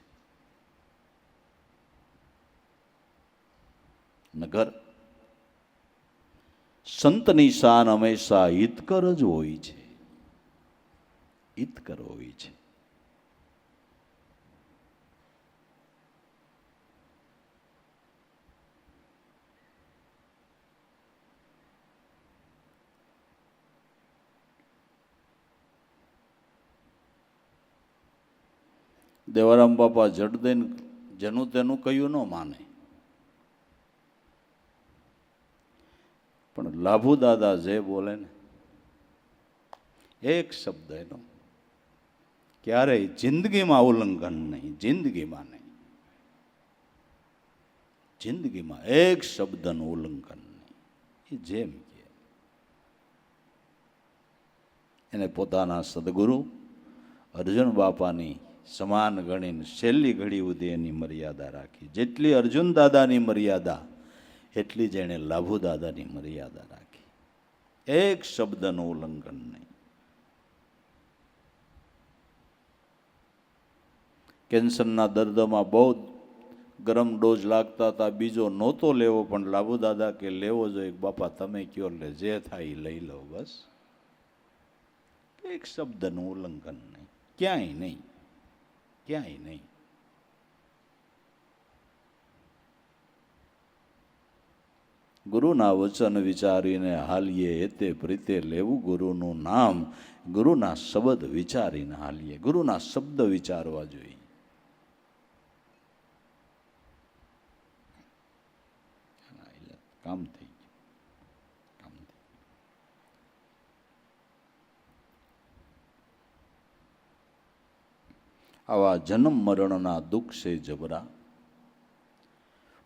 નગર સંતની શાન હંમેશા હિતકર જ હોય છે. હિતકર હોય છે. દેવારામ બાપા જડ દઈને જેનું તેનું કયું ન માને, પણ લાભુ દાદા જે બોલે ને એક શબ્દ એનો ક્યારેય જિંદગીમાં ઉલ્લંઘન નહીં. જિંદગીમાં નહીં. જિંદગીમાં એક શબ્દનું ઉલ્લંઘન નહીં. એ જેમ કે એને પોતાના સદગુરુ અર્જુન બાપાની સમાન ગણીને છેલ્લી ઘડી સુધી એની મર્યાદા રાખી. જેટલી અર્જુન દાદાની મર્યાદા એટલી જ એણે લાભુ દાદાની મર્યાદા રાખી. એક શબ્દનું ઉલ્લંઘન નહીં. કેન્સરના દર્દમાં બહુ ગરમ ડોઝ લાગતા હતા, બીજો નહોતો લેવો, પણ લાભુ દાદા કે લેવો જોઈએ. બાપા તમે કયો લે, જે થાય એ લઈ લો બસ. એક શબ્દનું ઉલ્લંઘન નહીં. ક્યાંય નહીં. ક્યાંય નહીં. ગુરુના વચન વિચારીને હાલીએ, એતે પ્રીતે લેવું ગુરુનું નામ. ગુરુના શબ્દ વિચારીને હાલીએ. ગુરુના શબ્દ વિચારવા જોઈએ. કામ થઈ ગયું. આવા જન્મ મરણના દુઃખ છે જબરા.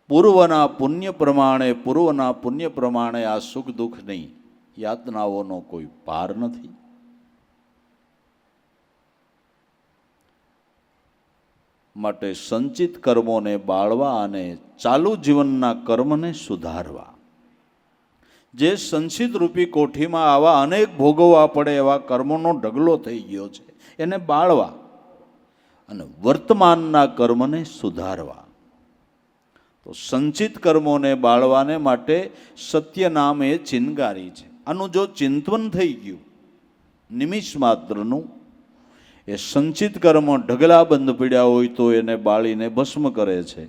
પૂર્વના પુણ્ય પ્રમાણે આ સુખ દુઃખની યાતનાઓનો કોઈ પાર નથી. માટે સંચિત કર્મોને બાળવા અને ચાલુ જીવનના કર્મને સુધારવા. જે સંચિત રૂપી કોઠીમાં આવા અનેક ભોગવવા પડે એવા કર્મોનો ઢગલો થઈ ગયો છે, એને બાળવા અને વર્તમાનના કર્મને સુધારવા. તો સંચિત કર્મોને બાળવાને માટે સત્ય નામ એ ચિનગારી છે. આનું જો ચિંતન થઈ ગયું નિમિષ માત્રનું, એ સંચિત કર્મ ઢગલા બંધ પડ્યા હોય તો એને બાળીને ભસ્મ કરે છે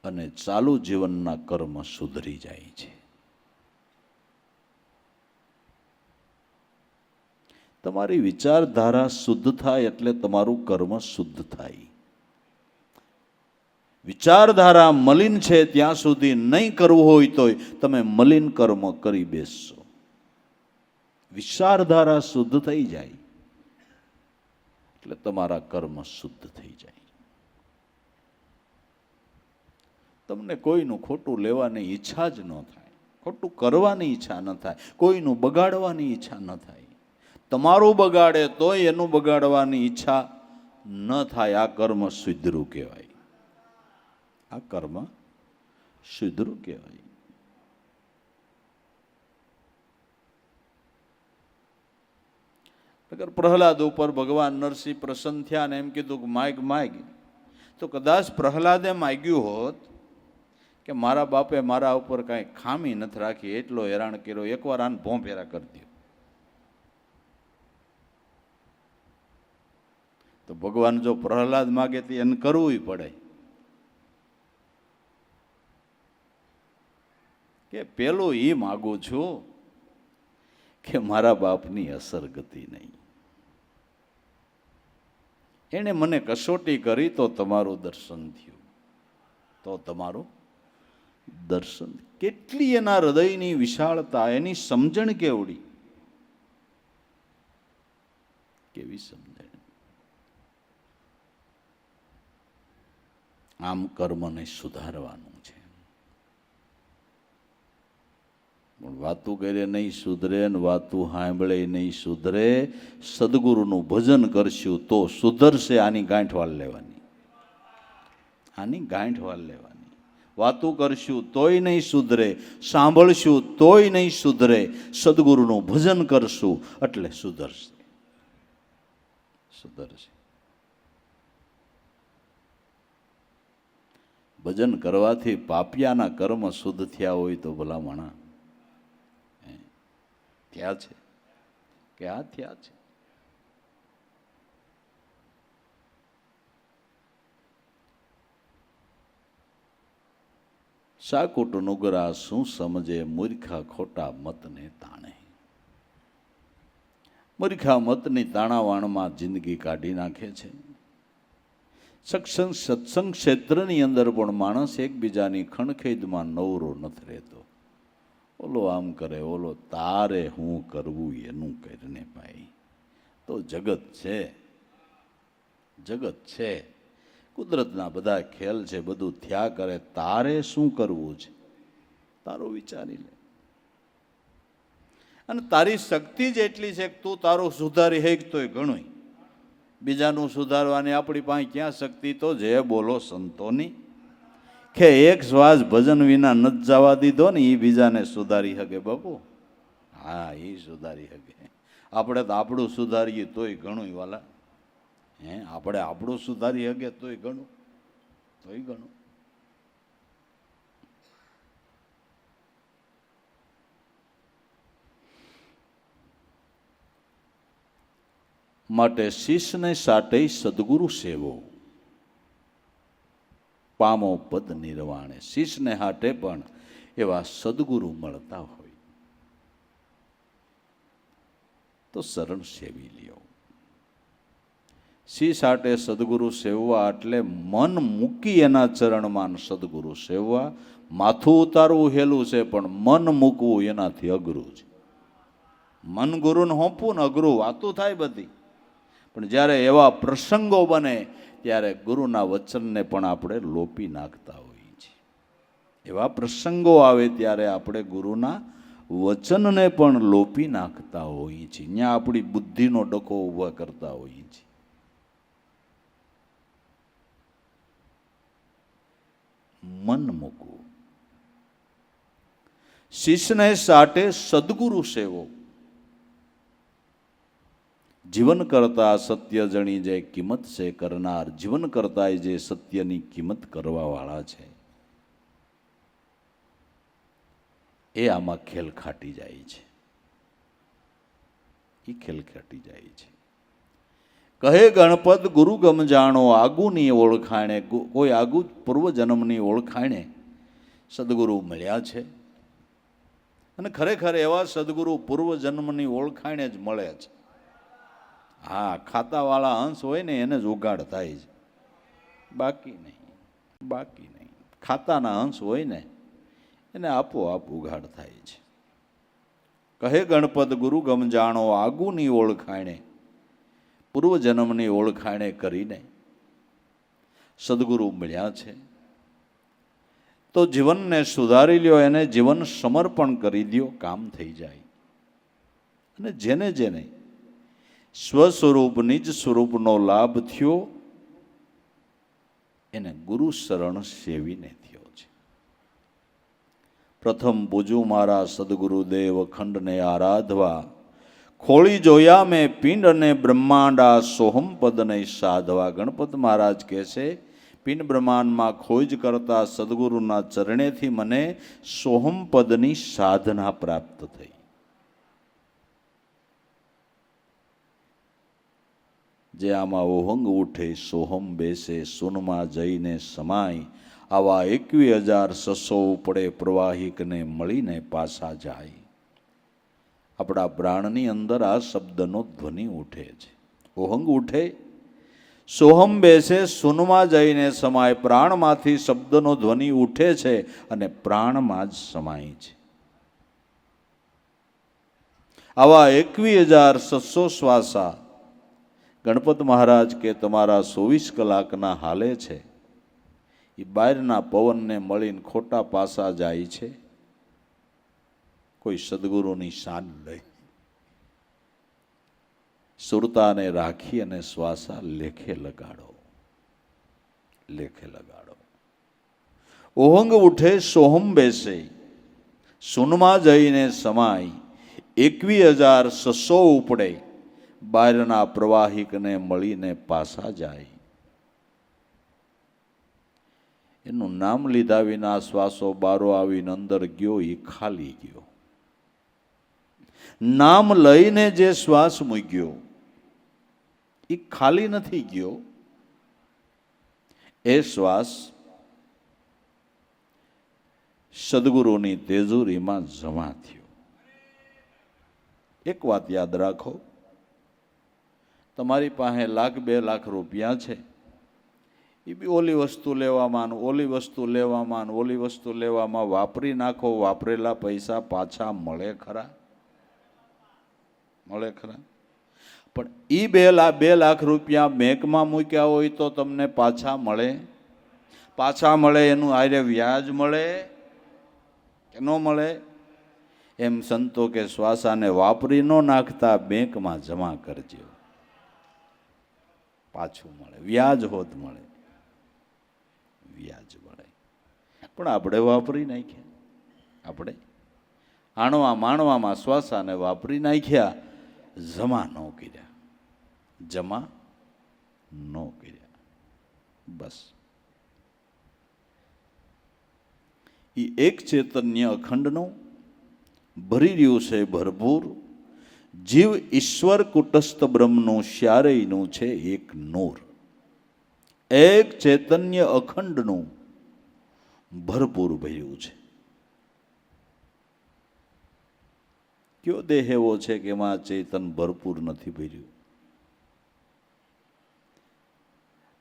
અને ચાલુ જીવનના કર્મ સુધરી જાય છે. તમારી વિચારધારા શુદ્ધ થાય એટલે તમારું કર્મ શુદ્ધ થાય. વિચારધારા મલિન છે ત્યાં સુધી નહીં કરવું હોય તોય તમે મલિન કર્મ કરી બેસશો. વિચારધારા શુદ્ધ થઈ જાય એટલે તમારા કર્મ શુદ્ધ થઈ જાય. તમને કોઈનું ખોટું લેવાની ઈચ્છા જ ન થાય, ખોટું કરવાની ઈચ્છા ન થાય, કોઈનું બગાડવાની ઈચ્છા ન થાય. તમારું બગાડે તોય એનું બગાડવાની ઈચ્છા ન થાય. આ કર્મ શુદ્ધરું કહેવાય. આ કર્મ શુદ્ધરું કહેવાય. અગર પ્રહલાદ ઉપર ભગવાન નરસિંહ પ્રસન્ન થયા ને એમ કીધું કે માગ, તો કદાચ પ્રહલાદે માગ્યું હોત કે મારા બાપે મારા ઉપર કાંઈ ખામી નથી રાખી, એટલો હેરાન કર્યો, એકવાર આને ભોંફેરા કરી દો, તો ભગવાન જો પ્રહલાદ માગે તો એને કરવું પડે કે પેલું એ માગું છું કે મારા બાપની અસર ગતિ નહીં. એને મને કસોટી કરી તો તમારું દર્શન થયું, તો તમારું દર્શન. કેટલી એના હૃદયની વિશાળતા, એની સમજણ કેવડી, કેવી સમજણ. આમ કર્મને સુધારવાનું છે. પણ વાતું કરે નહીં સુધરે ને વાતું સાંભળે નહીં સુધરે. સદગુરુનું ભજન કરશું તો સુધરશે. આની ગાંઠ વાળ લેવાની, આની ગાંઠ વાળ લેવાની. વાતું કરશું તોય નહીં સુધરે, સાંભળશું તોય નહીં સુધરે. સદગુરુનું ભજન કરશું એટલે સુધરશે, સુધરશે. ભજન કરવાથી પાપિયાના કર્મ શુદ્ધ થયા હોય તો ભલામણા થયા છે કે આ થયા છે. શાકુટ નુગરા શું સમજે, મૂર્ખા ખોટા મતને તાણે. મૂર્ખા મતની તાણાવાણમાં જિંદગી કાઢી નાખે છે. સત્સંગ ક્ષેત્રની અંદર પણ માણસ એકબીજાની ખણખેદમાં નવરો નથી રહેતો. ઓલો આમ કરે, ઓલો તારે હું કરવું એનું કરીને ભાઈ. તો જગત છે, જગત છે, કુદરતના બધા ખેલ છે, બધું થયા કરે. તારે શું કરવું છે તારું વિચારી લે. અને તારી શક્તિ જ એટલી છે કે તું તારું સુધારી હેક તોય ઘણું. બીજાનું સુધારવાની આપણી પાસે ક્યાં શક્તિ? તો જે બોલો સંતોની કે એક શ્વાસ ભજન વિના નથી જવા દીધો ને એ બીજાને સુધારી શકે બાપુ. હા, એ સુધારી શકે. આપણે તો આપણું સુધારીએ તોય ઘણું વાલા. આપણે આપણું સુધારી શકે તોય ઘણું, તોય ઘણું. માટે શિષ્યને સાટે સદગુરુ સેવો, પામો પદ નિર્વાણે. શિષ્યને હાટે પણ એવા સદગુરુ મળતા હોય તો શરણ સેવી લ્યો. શિષ્ય હાટે સદગુરુ સેવવા એટલે મન મૂકી એના ચરણમાં સદગુરુ સેવવા. માથું ઉતારવું હેલું છે પણ મન મૂકવું એનાથી અઘરું છે. મન ગુરુને હોંપવું ને અઘરું. વાતું થાય બધી, પણ જ્યારે એવા પ્રસંગો બને ત્યારે ગુરુના વચનને પણ આપણે લોપી નાખતા હોઈએ છીએ. એવા પ્રસંગો આવે ત્યારે આપણે ગુરુના વચનને પણ લોપી નાખતા હોઈએ છીએ. ત્યાં આપણી બુદ્ધિનો ડકો ઊભા કરતા હોઈએ છીએ. મન મૂકવું. શિષ્યને સાટે સદગુરુ સેવો. જીવન કરતા સત્ય જણી જે કિંમત છે કરનાર. જીવન કરતા જે સત્યની કિંમત કરવા વાળા છે એ આમાં ખેલ ખાટી જાય છે. એ ખેલ ખાટી જાય છે. કહે ગણપત ગુરુ ગમ જાણો, આગુની ઓળખાણે. કોઈ આગુ પૂર્વજન્મની ઓળખાણે સદગુરુ મળ્યા છે. અને ખરેખર એવા સદગુરુ પૂર્વજન્મની ઓળખાણે જ મળે છે. હા, ખાતાવાળા હંસ હોય ને એને જ ઉગાડ થાય છે, બાકી નહીં, બાકી નહીં. ખાતાના હંસ હોય ને એને આપોઆપ ઉગાડ થાય છે. કહે ગણપત ગુરુ ગમ જાણો, આગુની ઓળખાણે. પૂર્વજન્મની ઓળખાણે કરીને સદગુરુ મળ્યા છે, તો જીવનને સુધારી લ્યો, એને જીવન સમર્પણ કરી દો, કામ થઈ જાય. અને જેને જેને સ્વસ્વરૂપ નિજ સ્વરૂપનો લાભ થયો એને ગુરુ શરણ સેવીને થયો છે. પ્રથમ પૂજું મારા સદગુરુદેવ ખંડને આરાધવા, ખોળી જોયા મેં પિંડ અને બ્રહ્માંડા સોહમ પદને સાધવા. ગણપત મહારાજ કહે છે, પિંડ બ્રહ્માંડમાં ખોજ કરતા સદગુરુના ચરણેથી મને સોહમ પદની સાધના પ્રાપ્ત થઈ. જે આમાં ઓહંગ ઉઠે સોહમ બેસે, સુનમાં જઈને સમાય, આવા 21,600 ઉપડે પ્રવાહિકને મળીને પાછા જાય. આપણા પ્રાણની અંદર આ શબ્દનો ધ્વનિ ઉઠે છે. ઓહંગ ઉઠે, સોહમ બેસે, સુનમાં જઈને સમાય. પ્રાણમાંથી શબ્દનો ધ્વનિ ઉઠે છે અને પ્રાણમાં જ સમાય છે. આવા 21,600 શ્વાસા ગણપત મહારાજ કે તમારા 24 કલાકના હાલે છે, એ બહારના પવનને મળીને ખોટા પાસા જાય છે. કોઈ સદગુરુની શાન લઈ સુરતાને રાખી અને શ્વાસા લેખે લગાડો, લેખે લગાડો. ઓહંગ ઉઠે સોહમ બેસે, સુનમાં જઈને સમાય. 21,600 ઉપડે, બહારના પ્રવાહિકને મળીને પાછા જાય. એનું નામ લીધા વિના શ્વાસો બારો આવીને અંદર ગયો, એ ખાલી ગયો. નામ લઈને જે શ્વાસ મૂક્યો એ ખાલી નથી ગયો, એ શ્વાસ સદગુરુની તેજુરીમાં જમા થયો. એક વાત યાદ રાખો, તમારી પાસે 1,00,000 2 લાખ રૂપિયા છે, એ બી ઓલી વસ્તુ લેવામાં, ઓલી વસ્તુ લેવામાં, ઓલી વસ્તુ લેવામાં વાપરી નાખો. વાપરેલા પૈસા પાછા મળે ખરા? મળે ખરા? પણ એ 2 લાખ રૂપિયા બેંકમાં મૂક્યા હોય તો તમને પાછા મળે? પાછા મળે એનું આરે વ્યાજ મળે કે ન મળે? એમ સંતો કે શ્વાસાને વાપરી ન નાખતા બેંકમાં જમા કરજો, પાછું મળે. વ્યાજ હોત મળે, વ્યાજ મળે. પણ આપણે વાપરી નાખ્યા. આપણે આણવા માણવામાં શ્વાસાને વાપરી નાખ્યા, જમા ન કર્યા, જમા ન કર્યા. બસ એ એક ચૈતન્ય અખંડનું ભરી રહ્યું છે ભરપૂર. જીવ ઈશ્વર કુટસ્થ બ્રહ્મનું શ્યારયનું છે એક નૂર. એક ચૈતન્ય અખંડનું ભરપૂર ભર્યું છે. કયો દેહ એવો છે કે એમાં ચૈતન ભરપૂર નથી ભર્યું?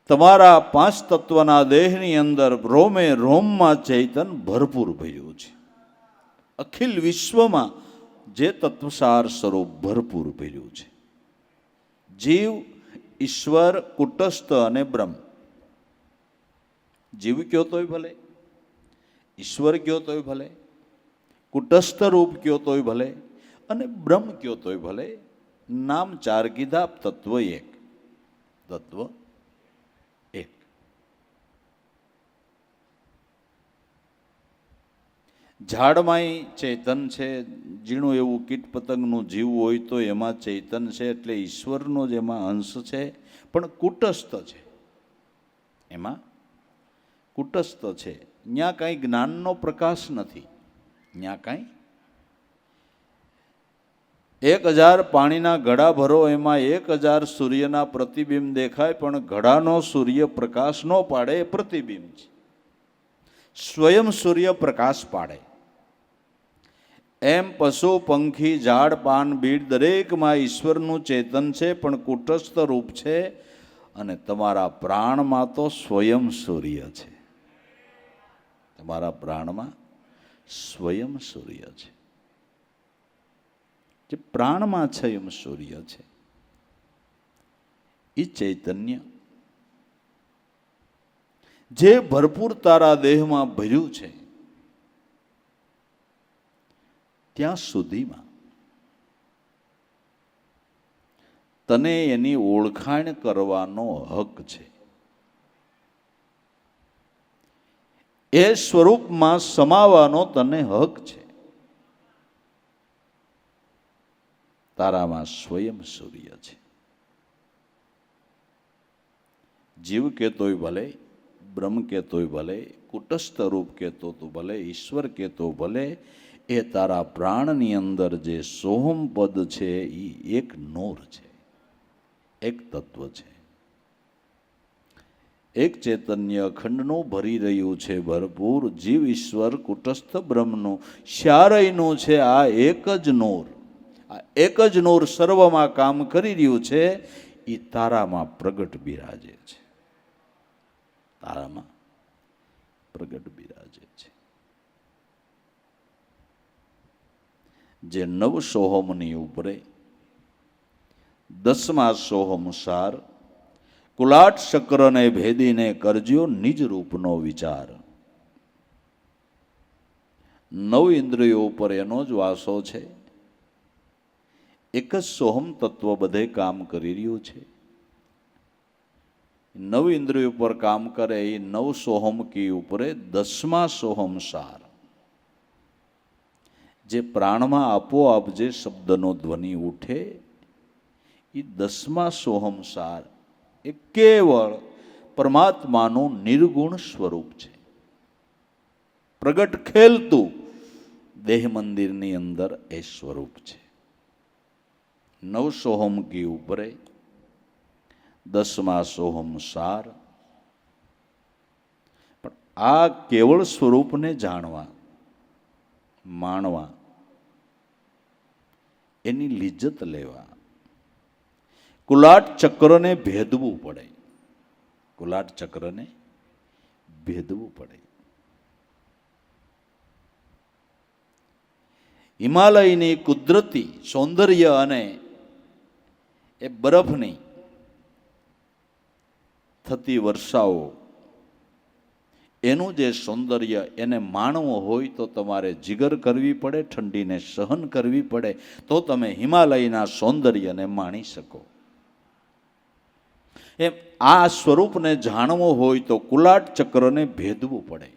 તમારા 5 તત્વના દેહની અંદર રોમે રોમમાં ચૈતન ભરપૂર ભર્યું છે. અખિલ વિશ્વમાં જે તત્વસાર સ્વરૂપ ભરપૂર ભર્યું છે. જીવ, ઈશ્વર, કુટસ્થ અને બ્રહ્મ. જીવ કયો તોય ભલે, ઈશ્વર કયો તોય ભલે, કુટસ્થ રૂપ કયો તોય ભલે, અને બ્રહ્મ કયો તોય ભલે. નામ 4 કીધા, તત્વ એક. તત્વ એક. ઝાડમાંય ચૈતન છે. ઝીણું એવું કીટ પતંગનું જીવ હોય તો એમાં ચૈતન છે, એટલે ઈશ્વરનો જ એમાં અંશ છે. પણ કુટસ્થ છે, એમાં કુટસ્થ છે. ત્યાં કાંઈ જ્ઞાનનો પ્રકાશ નથી. ત્યાં કાંઈ 1000 પાણીના ઘડા ભરો, એમાં 1000 સૂર્યના પ્રતિબિંબ દેખાય, પણ ઘડાનો સૂર્ય પ્રકાશ ન પાડે, એ પ્રતિબિંબ છે. સ્વયં સૂર્ય પ્રકાશ પાડે. એમ પશુ પંખી ઝાડ પાન બીડ દરેકમાં ઈશ્વરનું ચેતન છે, પણ કુટસ્થ રૂપ છે. અને તમારા પ્રાણમાં તો સ્વયં સૂર્ય છે. તમારા પ્રાણમાં સ્વયં સૂર્ય છે. જે પ્રાણમાં છે એમ સૂર્ય છે. એ ચૈતન્ય જે ભરપૂર તારા દેહમાં ભર્યું છે ત્યાં સુધીમાં તને એની ઓળખાણ કરવાનો હક છે. એ સ્વરૂપમાં સમાવાનો તને હક છે. તારામાં સ્વયં સૂર્ય છે. જીવ કહેતોય ભલે, બ્રહ્મ કહેતોય ભલે, કુટસ્થ રૂપ કહેતો તો ભલે, ઈશ્વર કહેતો ભલે, એ તારા પ્રાણની અંદર જે સોહમ પદ છે એ એક નૂર છે, એક તત્વ છે, એક ચૈતન્ય અખંડનું ભરી રહ્યું છે ભરપૂર. જીવ ઈશ્વર કુટસ્થ બ્રહ્મનું શ્યારયનું છે આ એક જ નૂર. આ એક જ નૂર સર્વમાં કામ કરી રહ્યું છે. એ તારામાં પ્રગટ બિરાજે છે. તારામાં પ્રગટ બિરાજે છે. જે નવ સોહમની ઉપરે 10મા સોહમ સાર કુલાટ શક્રને ભેદીને કરજો નિજ રૂપનો વિચાર. 9 ઇન્દ્રિયો ઉપર એનો જ વાસો છે. એક જ સોહમ તત્વ બધે કામ કરી રહ્યું છે. 9 ઇન્દ્રિયો ઉપર કામ કરે એ 9 સોહમ કી ઉપરે 10મા સોહમ સાર જે પ્રાણમાં આપોઆપ જે શબ્દનો ધ્વનિ ઉઠે એ 10મા સોહમ સાર એ કેવળ પરમાત્માનું નિર્ગુણ સ્વરૂપ છે. પ્રગટ ખેલતું દેહ મંદિરની અંદર એ સ્વરૂપ છે. 9 સોહમ કી ઉપરે 10મા સોહમ સાર. પણ આ કેવળ સ્વરૂપને જાણવા, માણવા, એની લિજ્જત લેવા કુલાટ ચક્રને ભેદવું પડે. કુલાટ ચક્રને ભેદવું પડે. હિમાલયની કુદરતી સૌંદર્ય અને એ બરફની થતી વર્ષાઓ, એનું જે સૌંદર્ય એને માણવું હોય તો તમારે જીગર કરવી પડે, ઠંડીને સહન કરવી પડે, તો તમે હિમાલયના સૌંદર્યને માણી શકો. એમ આ સ્વરૂપને જાણવું હોય તો કુલાટ ચક્રને ભેદવું પડે.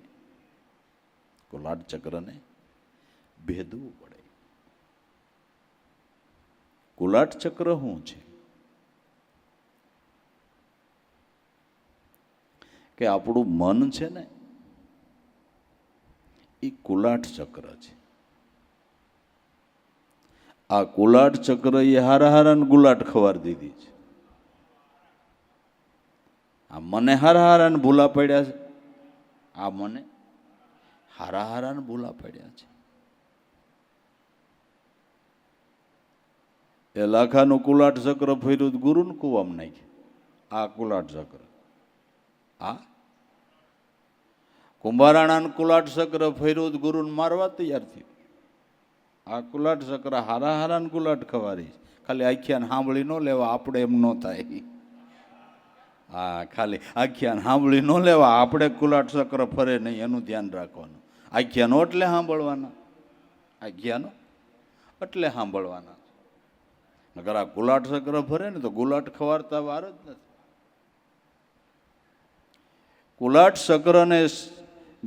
કુલાટ ચક્રને ભેદવું પડે. કુલાટ ચક્ર શું છે? કે આપણું મન છે ને એ કુલાટ ચક્ર છે. આ કુલાટ ચક્ર એ હારા ગુલાટ ખવાર દીધી છે. આ મને હારા ભૂલા પડ્યા છે. આ મને હારા ભૂલા પડ્યા છે. એ લાખાનું કુલાટ ચક્ર ફર્યું ગુરુને કુવામાં નાખ્યું. આ કુલાટ ચક્ર. આ કુંભારાણાનું કુલાટ ચક્ર ફર્યું ગુરુને મારવા તૈયાર થયું. આ કુલાટ ચક્ર હારા કુલાટ ખવારી. ખાલી આખ્યાન સાંભળી ન લેવા, આપણે એમ ન થાય. હા, ખાલી આખ્યાન સાંભળી ન લેવા, આપણે કુલાટ ચક્ર ફરે નહીં એનું ધ્યાન રાખવાનું. આખ્યાનો એટલે સાંભળવાના. આખ્યાનો એટલે સાંભળવાના. નકર આ કુલાટ ચક્ર ફરે ને તો ગુલાટ ખવારતા વાર જ નથી. કુલાટ ચક્રને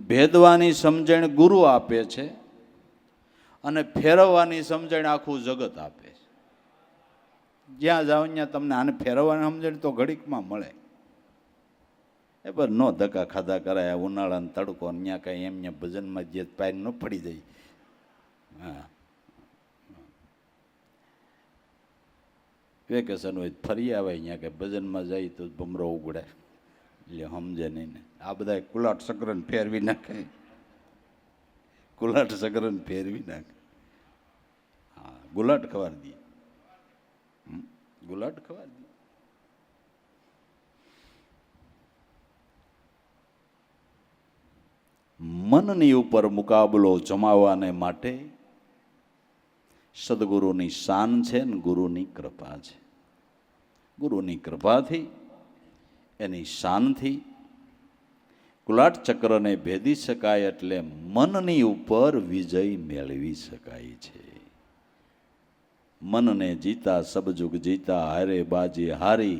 ભેદવાની સમજણ ગુરુ આપે છે અને ફેરવવાની સમજણ આખું જગત આપે છે. જ્યાં જાઓ ત્યાં તમને આને ફેરવવાની સમજણ તો ઘડીકમાં મળે. એ બસ નો ધક્કા ખાધા કરાય. ઉનાળાનો તડકો ત્યાં કાંઈ એમ ત્યાં ભજનમાં જે પાય ન પડી જાય. હા, વેકેશન હોય ફરી આવે અહીંયા કે ભજનમાં જાય તો ભમરો ઉગડે એટલે સમજે નહીં ને. આ બધા કુલાટ ચક્રને ફેરવી નાખે. કુલાટ ચક્રને ફેરવી નાખે. હા, ગુલાટ ખવાર દે. ગુલાટ ખવાર દે. મનની ઉપર મુકાબલો જમાવવાને માટે સદગુરુની શાન છે ને ગુરુની કૃપા છે. ગુરુની કૃપાથી, એની શાનથી કુલાટ ચક્રને ભેદી શકાય, એટલે મનની ઉપર વિજય મેળવી શકાય છે. મનને જીતા સબ જુગ જીતા, હારે બાજી હારી,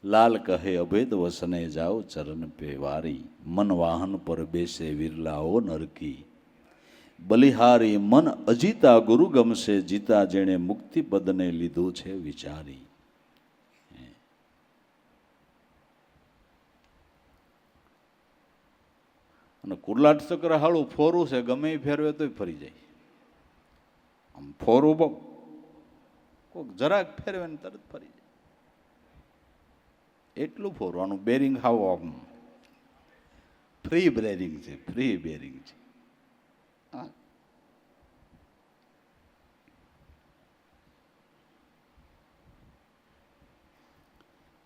લાલ કહે અભેદ વસને જાઓ ચરણ પે વારી. મન વાહન પર બેસે વિરલાઓ નરકી, બલિહારી મન અજીતા ગુરુ ગમશે જીતા, જેણે મુક્તિ પદને લીધું છે વિચારી. અને કુલાટ ચક્ર હાળું ફોરું છે, ગમે એ ફેરવે તોય ફરી જાય. આમ ફોરું બહુ, કોઈક જરાક ફેરવે ને તરત ફરી જાય, એટલું ફોરવાનું. બેરિંગ હાવ આમ ફ્રી બેરિંગ છે, ફ્રી બેરિંગ છે.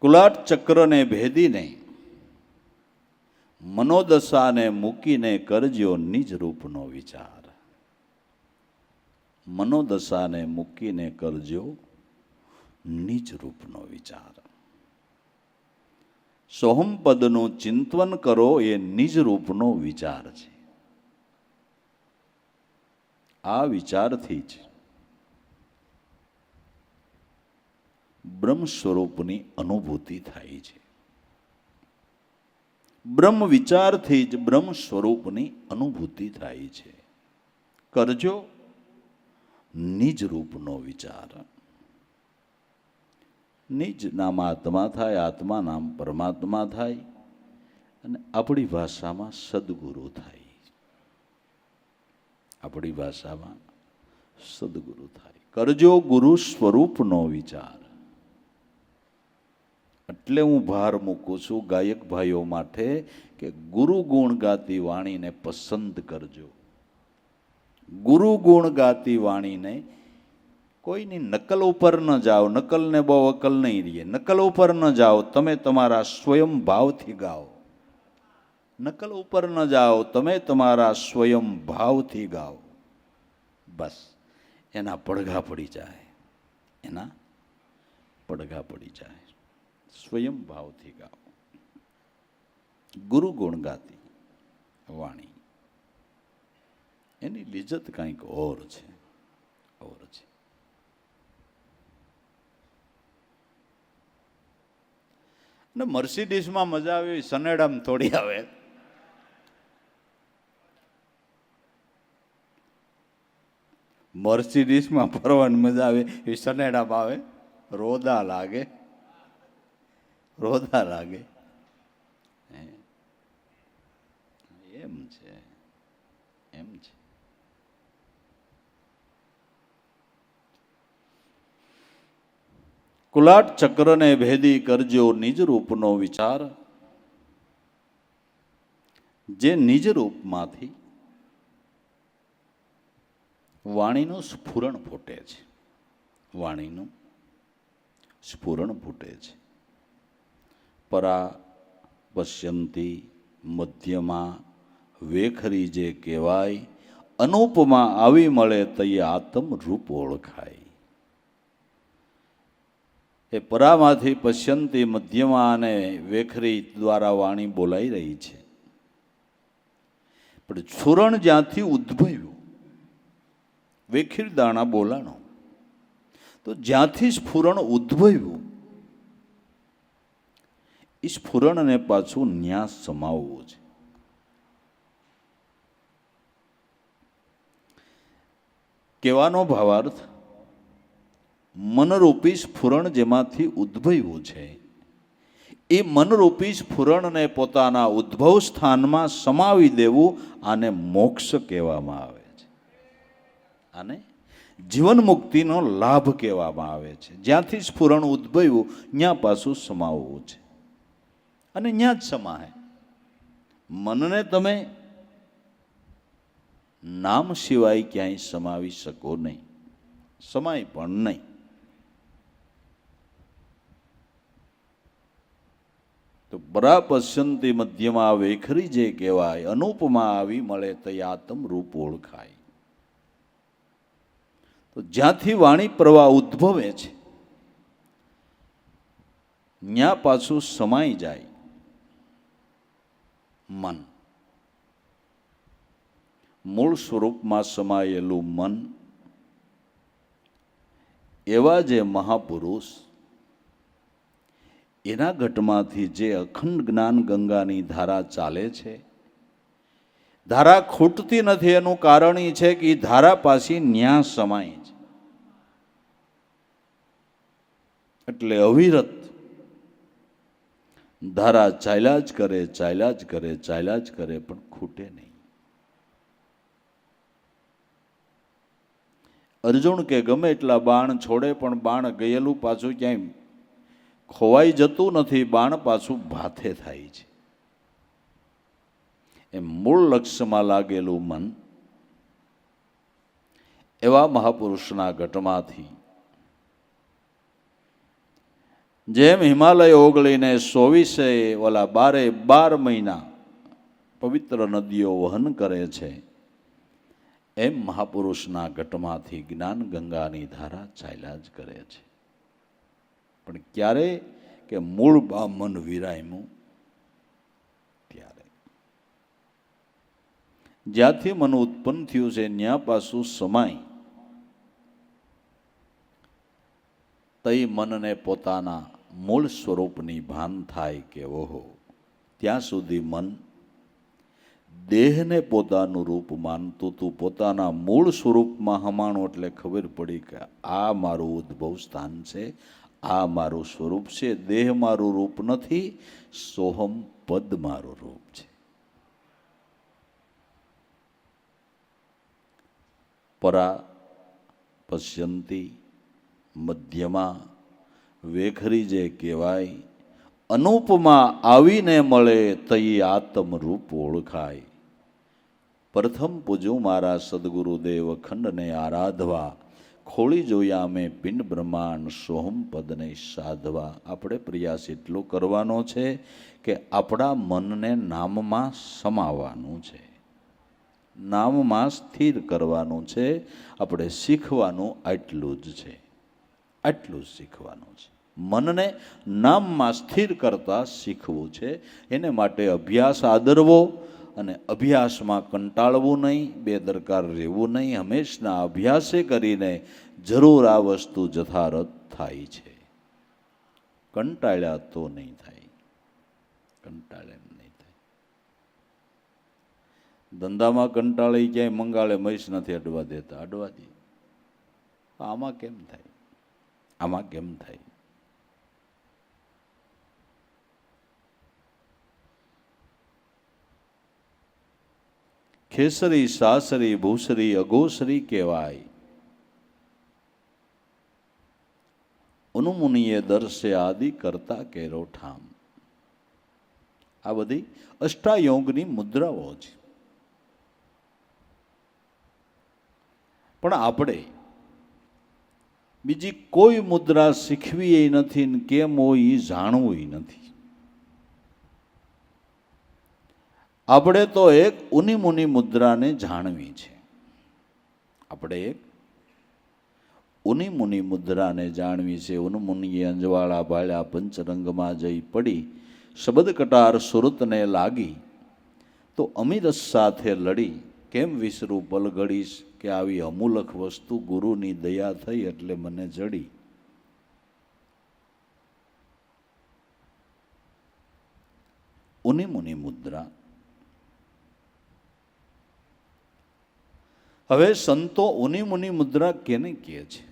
કુલાટ ચક્રને ભેદીને મનોદશાને મૂકીને કરજો નિજ રૂપનો વિચાર. મનોદશાને મૂકીને કરજો નિજ રૂપનો વિચાર. સોહમપદનું ચિંતન કરો, એ નિજ રૂપનો વિચાર છે. આ વિચારથી જ બ્રહ્મ સ્વરૂપની અનુભૂતિ થાય છે. બ્રહ્મ વિચારથી જ બ્રહ્મ સ્વરૂપની અનુભૂતિ થાય છે. કરજો નિજ રૂપનો વિચાર. નિજ નામ આત્મા થાય, આત્મા નામ પરમાત્મા થાય, અને આપણી ભાષામાં સદગુરુ થાય. આપણી ભાષામાં સદગુરુ થાય. કરજો ગુરુ સ્વરૂપનો વિચાર. એટલે હું ભાર મૂકું છું ગાયક ભાઈઓ માટે કે ગુરુ ગુણ ગાતી વાણીને પસંદ કરજો. ગુરુ ગુણ ગાતી વાણીને, કોઈની નકલ ઉપર ન જાઓ. નકલને બહુ અકલ નહીં રહે. નકલ ઉપર ન જાઓ, તમે તમારા સ્વયં ભાવથી ગાઓ. નકલ ઉપર ન જાઓ, તમે તમારા સ્વયં ભાવથી ગાઓ. બસ એના પડઘા પડી જાય, એના પડઘા પડી જાય. સ્વયં ભાવથી ગાઓ. ગુરુ ગુણ ગાતી વાણી, એની લિજ્જત કંઈક ઓર છે, ઓર છે. ને મર્સિડીઝમાં મજા આવે, સનેડામાં થોડી આવે. મર્સિડીઝમાં ફરવાની મજા આવે, એ સનેડામાં આવે. રોદા લાગે, રોદા લાગે. એમ છે, એમ છે. કુલાટ ચક્રને ભેદી કરજો નિજ રૂપનો વિચાર. જે નિજ રૂપમાંથી વાણીનું સ્ફુરણ ફૂટે છે, વાણીનું સ્ફુરણ ફૂટે છે. પરા પશ્યંતી, મધ્યમાં વેખરી જે કહેવાય, અનુપમાં આવી મળે તઈ આત્મ રૂપ ઓળખાય. એ પરામાંથી પશ્યંતી, મધ્યમાં અને વેખરી દ્વારા વાણી બોલાઈ રહી છે. પણ સ્ફુરણ જ્યાંથી ઉદ્ભવ્યું, વેખીર દાણા બોલાણો, તો જ્યાંથી સ્ફુરણ ઉદ્ભવ્યું, એ સ્ફુરણને પાછું ન્યાસ સમાવવું છે. કહેવાનો ભાવાર્થ, મનરૂપી સ્ફુરણ જેમાંથી ઉદ્ભવ્યું છે, એ મનરૂપી સ્ફુરણને પોતાના ઉદ્ભવ સ્થાનમાં સમાવી દેવું, આને મોક્ષ કહેવામાં આવે છે. આને જીવન મુક્તિનો લાભ કહેવામાં આવે છે. જ્યાંથી સ્ફુરણ ઉદ્ભવ્યું ત્યાં પાછું સમાવવું છે, અને ત્યાં જ સમાય. મનને તમે નામ સિવાય ક્યાંય સમાવી શકો નહીં, સમાય પણ નહીં. તો પરા પશ્યંતી, મધ્યમાં વેખરી જે કહેવાય, અનુપમાં આવી મળે તઈ આત્મ રૂપ ઓળખાય. તો જ્યાંથી વાણી પ્રવાહ ઉદ્ભવે છે, ન્યા પાછું સમાઈ જાય મન. મૂળ સ્વરૂપમાં સમાયેલું મન, એવા જે મહાપુરુષ, એના ઘટમાંથી જે અખંડ જ્ઞાન ગંગાની ધારા ચાલે છે, ધારા ખૂટતી નથી. એનું કારણ એ છે કે એ ધારા પાછી ન્યા સમાય છે. એટલે અવિરત ધારા ચાલ્યા જ કરે, ચાલ્યા જ કરે, ચાલ્યા જ કરે, પણ ખૂટે નહીં. અર્જુન કે ગમે એટલા બાણ છોડે પણ બાણ ગયેલું પાછું ક્યાંય ખોવાઈ જતું નથી, બાણ પાછું ભાથે થાય છે. એમ મૂળ લક્ષ્યમાં લાગેલું મન એવા મહાપુરુષના ઘટમાંથી જેમ હિમાલય ઓગળીને 24 ઓલા 12 મહિના પવિત્ર નદીઓ વહન કરે છે, એમ મહાપુરુષના ઘટમાંથી જ્ઞાન ગંગાની ધારા ચાલ્યા જ કરે છે. પણ ક્યારે? કે મૂળ બા મન વિરાયમું ત્યારે. જ્યાંથી મન ઉત્પન્ન થયું છે ત્યાં પાછું સમાય તઈ મનને પોતાના મૂળ સ્વરૂપની ભાન થાય કે ઓહો, ત્યાં સુધી મન દેહને પોતાનું રૂપ માનતું તું, પોતાના મૂળ સ્વરૂપમાં હમાણું એટલે ખબર પડી કે આ મારું ઉદ્ભવ સ્થાન છે, આ મારું સ્વરૂપ છે. દેહ મારું રૂપ નથી, સોહમ પદ મારું રૂપ છે. પરા પશ્યંતી, મધ્યમાં વેખરી જે કહેવાય, અનુપમાં આવીને મળે તઈ આત્મરૂપ ઓળખાય. પ્રથમ પૂજું મારા સદગુરુદેવ ખંડને આરાધવા, ખોળી જોયા મેં પિંડ બ્રહ્માંડ સોહમ પદને સાધવા. આપણે પ્રયાસ એટલો કરવાનો છે કે આપણા મનને નામમાં સમાવવાનું છે, નામમાં સ્થિર કરવાનું છે. આપણે શીખવાનું આટલું જ છે, આટલું જ શીખવાનું છે. મનને નામમાં સ્થિર કરતા શીખવું છે. એને માટે અભ્યાસ આદરવો અને અભ્યાસમાં કંટાળવું નહીં, બેદરકાર રહેવું નહીં. હંમેશના અભ્યાસે કરીને જરૂર આ વસ્તુ જથારત થાય છે. કંટાળ્યા તો નહીં થાય, કંટાળ્યા નહીં થાય. ધંધામાં કંટાળી ક્યાંય મંગાળે મહીસ નથી અડવા દેતા, અડવા દે. આમાં કેમ થાય? આમાં કેમ થાય? ખેસરી સાસરી ભૂસરી અઘોસરી કહેવાય. ઉનુમુનિએ દર્શે આદિ કરતા કેરો ઠામ. આ બધી અષ્ટાયોગની મુદ્રાઓ છે. પણ આપણે બીજી કોઈ મુદ્રા શીખવી એ નથી ને કેમ હોય એ જાણવું નથી. આપણે તો એક ઉની મુની મુદ્રાને જાણવી છે. આપણે એક ઉની મુની મુદ્રાને જાણવી છે. ઉનમુનિએ અંજવાળા ભાળ્યા, પંચરંગમાં જઈ પડી, શબ્દ કટાર સુરતને લાગી, તો અમીરસ સાથે લડી. કેમ વિસરું પલ ઘડીશ કે આવી અમૂલક વસ્તુ ગુરુની દયા થઈ એટલે મને જડી. ઉની મુની મુદ્રા. હવે સંતો ઉની મુની મુદ્રા કેને કહે છે?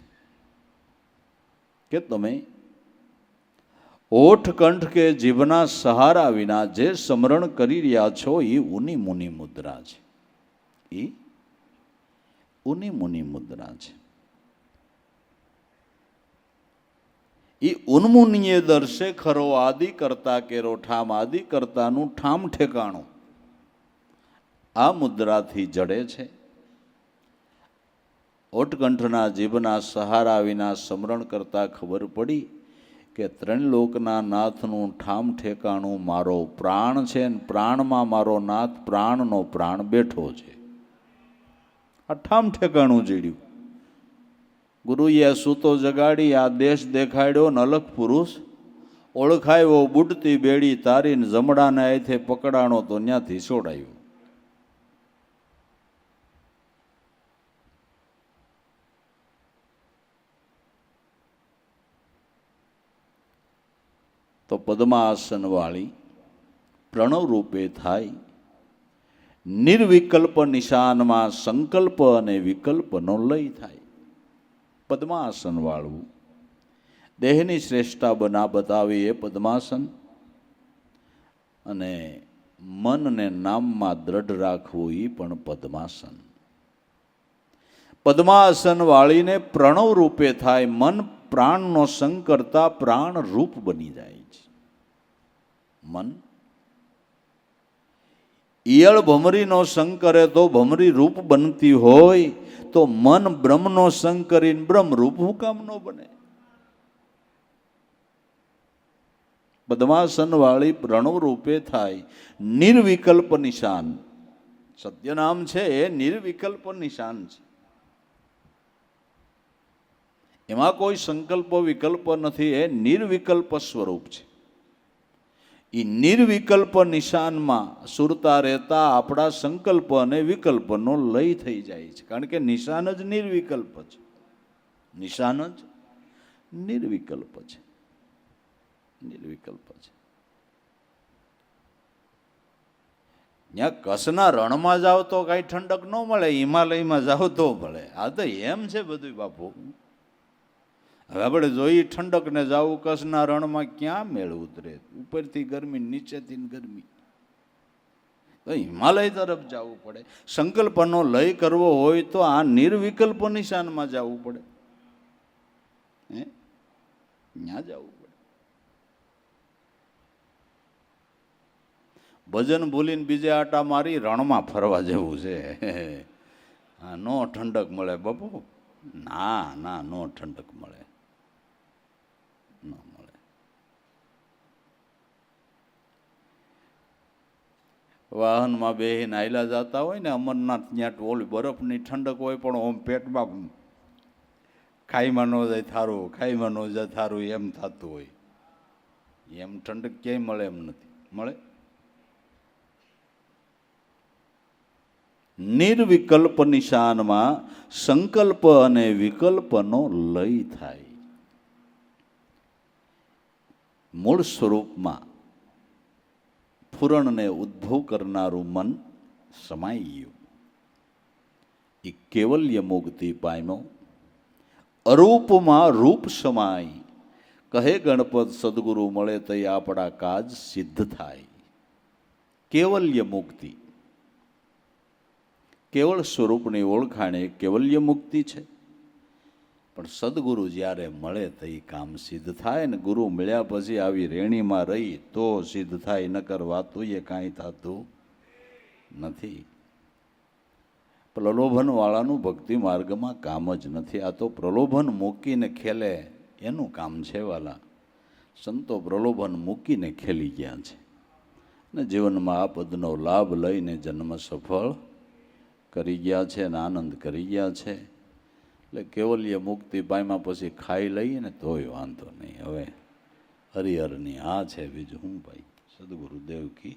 કે તમે ઓઠ કંઠ કે જીભના સહારા વિના જે સ્મરણ કરી રહ્યા છો એ ઉની મુની મુદ્રા છે. એ ઉની મુની મુદ્રા છે. એ ઉન્મુનિએ દર્શે ખરો આદિ કરતા કેરો ઠામ. આદિ કરતાનું ઠામ ઠેકાણું આ મુદ્રાથી જડે છે. ઓટકંઠના જીભના સહારા વિના સ્મરણ કરતા ખબર પડી કે ત્રણ લોકના નાથનું ઠામ ઠેકાણું મારો પ્રાણ છે ને પ્રાણમાં મારો નાથ પ્રાણનો પ્રાણ બેઠો છે. આ ઠામ ઠેકાણું જીડ્યું. ગુરુએ સૂતો જગાડી આ દેશ દેખાડ્યો ને અલગ પુરુષ ઓળખાયો બુડતી બેડી તારીને જમડાને આથે પકડાણો તો ત્યાંથી છોડાયો. તો પદ્માસન વાળી પ્રણવ રૂપે થાય, નિર્વિકલ્પ નિશાનમાં સંકલ્પ અને વિકલ્પનો લય થાય. પદ્માસન વાળવું દેહની શ્રેષ્ઠતા બતાવી એ પદ્માસન, અને મનને નામમાં દ્રઢ રાખવું એ પણ પદ્માસન. પદ્માસન વાળીને પ્રણવ રૂપે થાય, મન પ્રાણનો સંગ કરતા પ્રાણ રૂપ બની જાય છે. મન ઈયળ ભમરીનો સંગ કરે તો ભમરી રૂપ બનતી હોય, તો મન બ્રહ્મનો સંગ કરીને બ્રહ્મ રૂપ હું કામ ન બને? પદ્માસન વાળી પ્રણવ રૂપે થાય, નિર્વિકલ્પ નિશાન. સત્યનામ છે એ નિર્વિકલ્પ નિશાન છે. એમાં કોઈ સંકલ્પ વિકલ્પ નથી, એ નિર્વિકલ્પ સ્વરૂપ છે. એ નિર્વિકલ્પ નિશાનમાં સુરતા રહેતા આપણા સંકલ્પ અને વિકલ્પનો લય થઈ જાય છે. કારણ કે નિશાન જ નિર્વિકલ્પ છે, નિશાન જ નિર્વિકલ્પ છે, નિર્વિકલ્પ છે. ત્યાં કચ્છના રણમાં જાઓ તો કાંઈ ઠંડક ન મળે, હિમાલયમાં જાઓ તો મળે. આ તો એમ છે બધું બાપુ. હવે આપણે જોઈએ ઠંડકને જાવું કચ્છના રણમાં ક્યાં મેળ ઉતરે? ઉપરથી ગરમી, નીચેથી ગરમી. તો હિમાલય તરફ જવું પડે. સંકલ્પનો લય કરવો હોય તો આ નિર્વિકલ્પ નિશાનમાં જવું પડે, ત્યાં જવું પડે. ભજન ભૂલીને બીજે આટા મારી રણમાં ફરવા જેવું છે. હા, નો ઠંડક મળે બાપુ, ના ના, નો ઠંડક મળે, ન મળે. વાહનમાં બેહીને આયલા જતા હોય ને અમરનાથ, ત્યાં ઓલી બરફની ઠંડક હોય, પણ ઓમ પેટમાં ખાઈમાં ન જાય થારું, ખાઈમાં ન જાય થારું એમ થતું હોય. એમ ઠંડક ક્યાંય મળે એમ નથી, મળે. નિર્વિકલ્પ નિશાનમાં સંકલ્પ અને વિકલ્પનો લય થાય. મૂળ સ્વરૂપમાં ફુરણને ઉદ્ભવ કરનારું મન સમાઈ ગયું. એ કેવલ્ય મુક્તિ પામ્યો, અરૂપમાં રૂપ સમાય. કહે ગણપત સદગુરુ મળે તો આપણા કાજ સિદ્ધ થાય. કેવલ્ય મુક્તિ, કેવળ સ્વરૂપની ઓળખાણ એ કેવલ્ય મુક્તિ છે. પણ સદગુરુ જ્યારે મળે તો એ કામ સિદ્ધ થાય ને. ગુરુ મળ્યા પછી આવી રેણીમાં રહી તો સિદ્ધ થાય, નકર વાતું એ કાંઈ થતું નથી. પ્રલોભન વાળાનું ભક્તિ માર્ગમાં કામ જ નથી. આ તો પ્રલોભન મૂકીને ખેલે એનું કામ છે વાલા. સંતો પ્રલોભન મૂકીને ખેલી ગયા છે ને જીવનમાં આ પદનો લાભ લઈને જન્મ સફળ કરી ગયા છે અને આનંદ કરી ગયા છે. એટલે કેવલ્ય મુક્તિ પામ્યા પછી ખાઈ લઈએ ને તોય વાંધો નહીં. હવે હરિહરની આ છે, બીજું હું ભાઈ. સદગુરુદેવ કી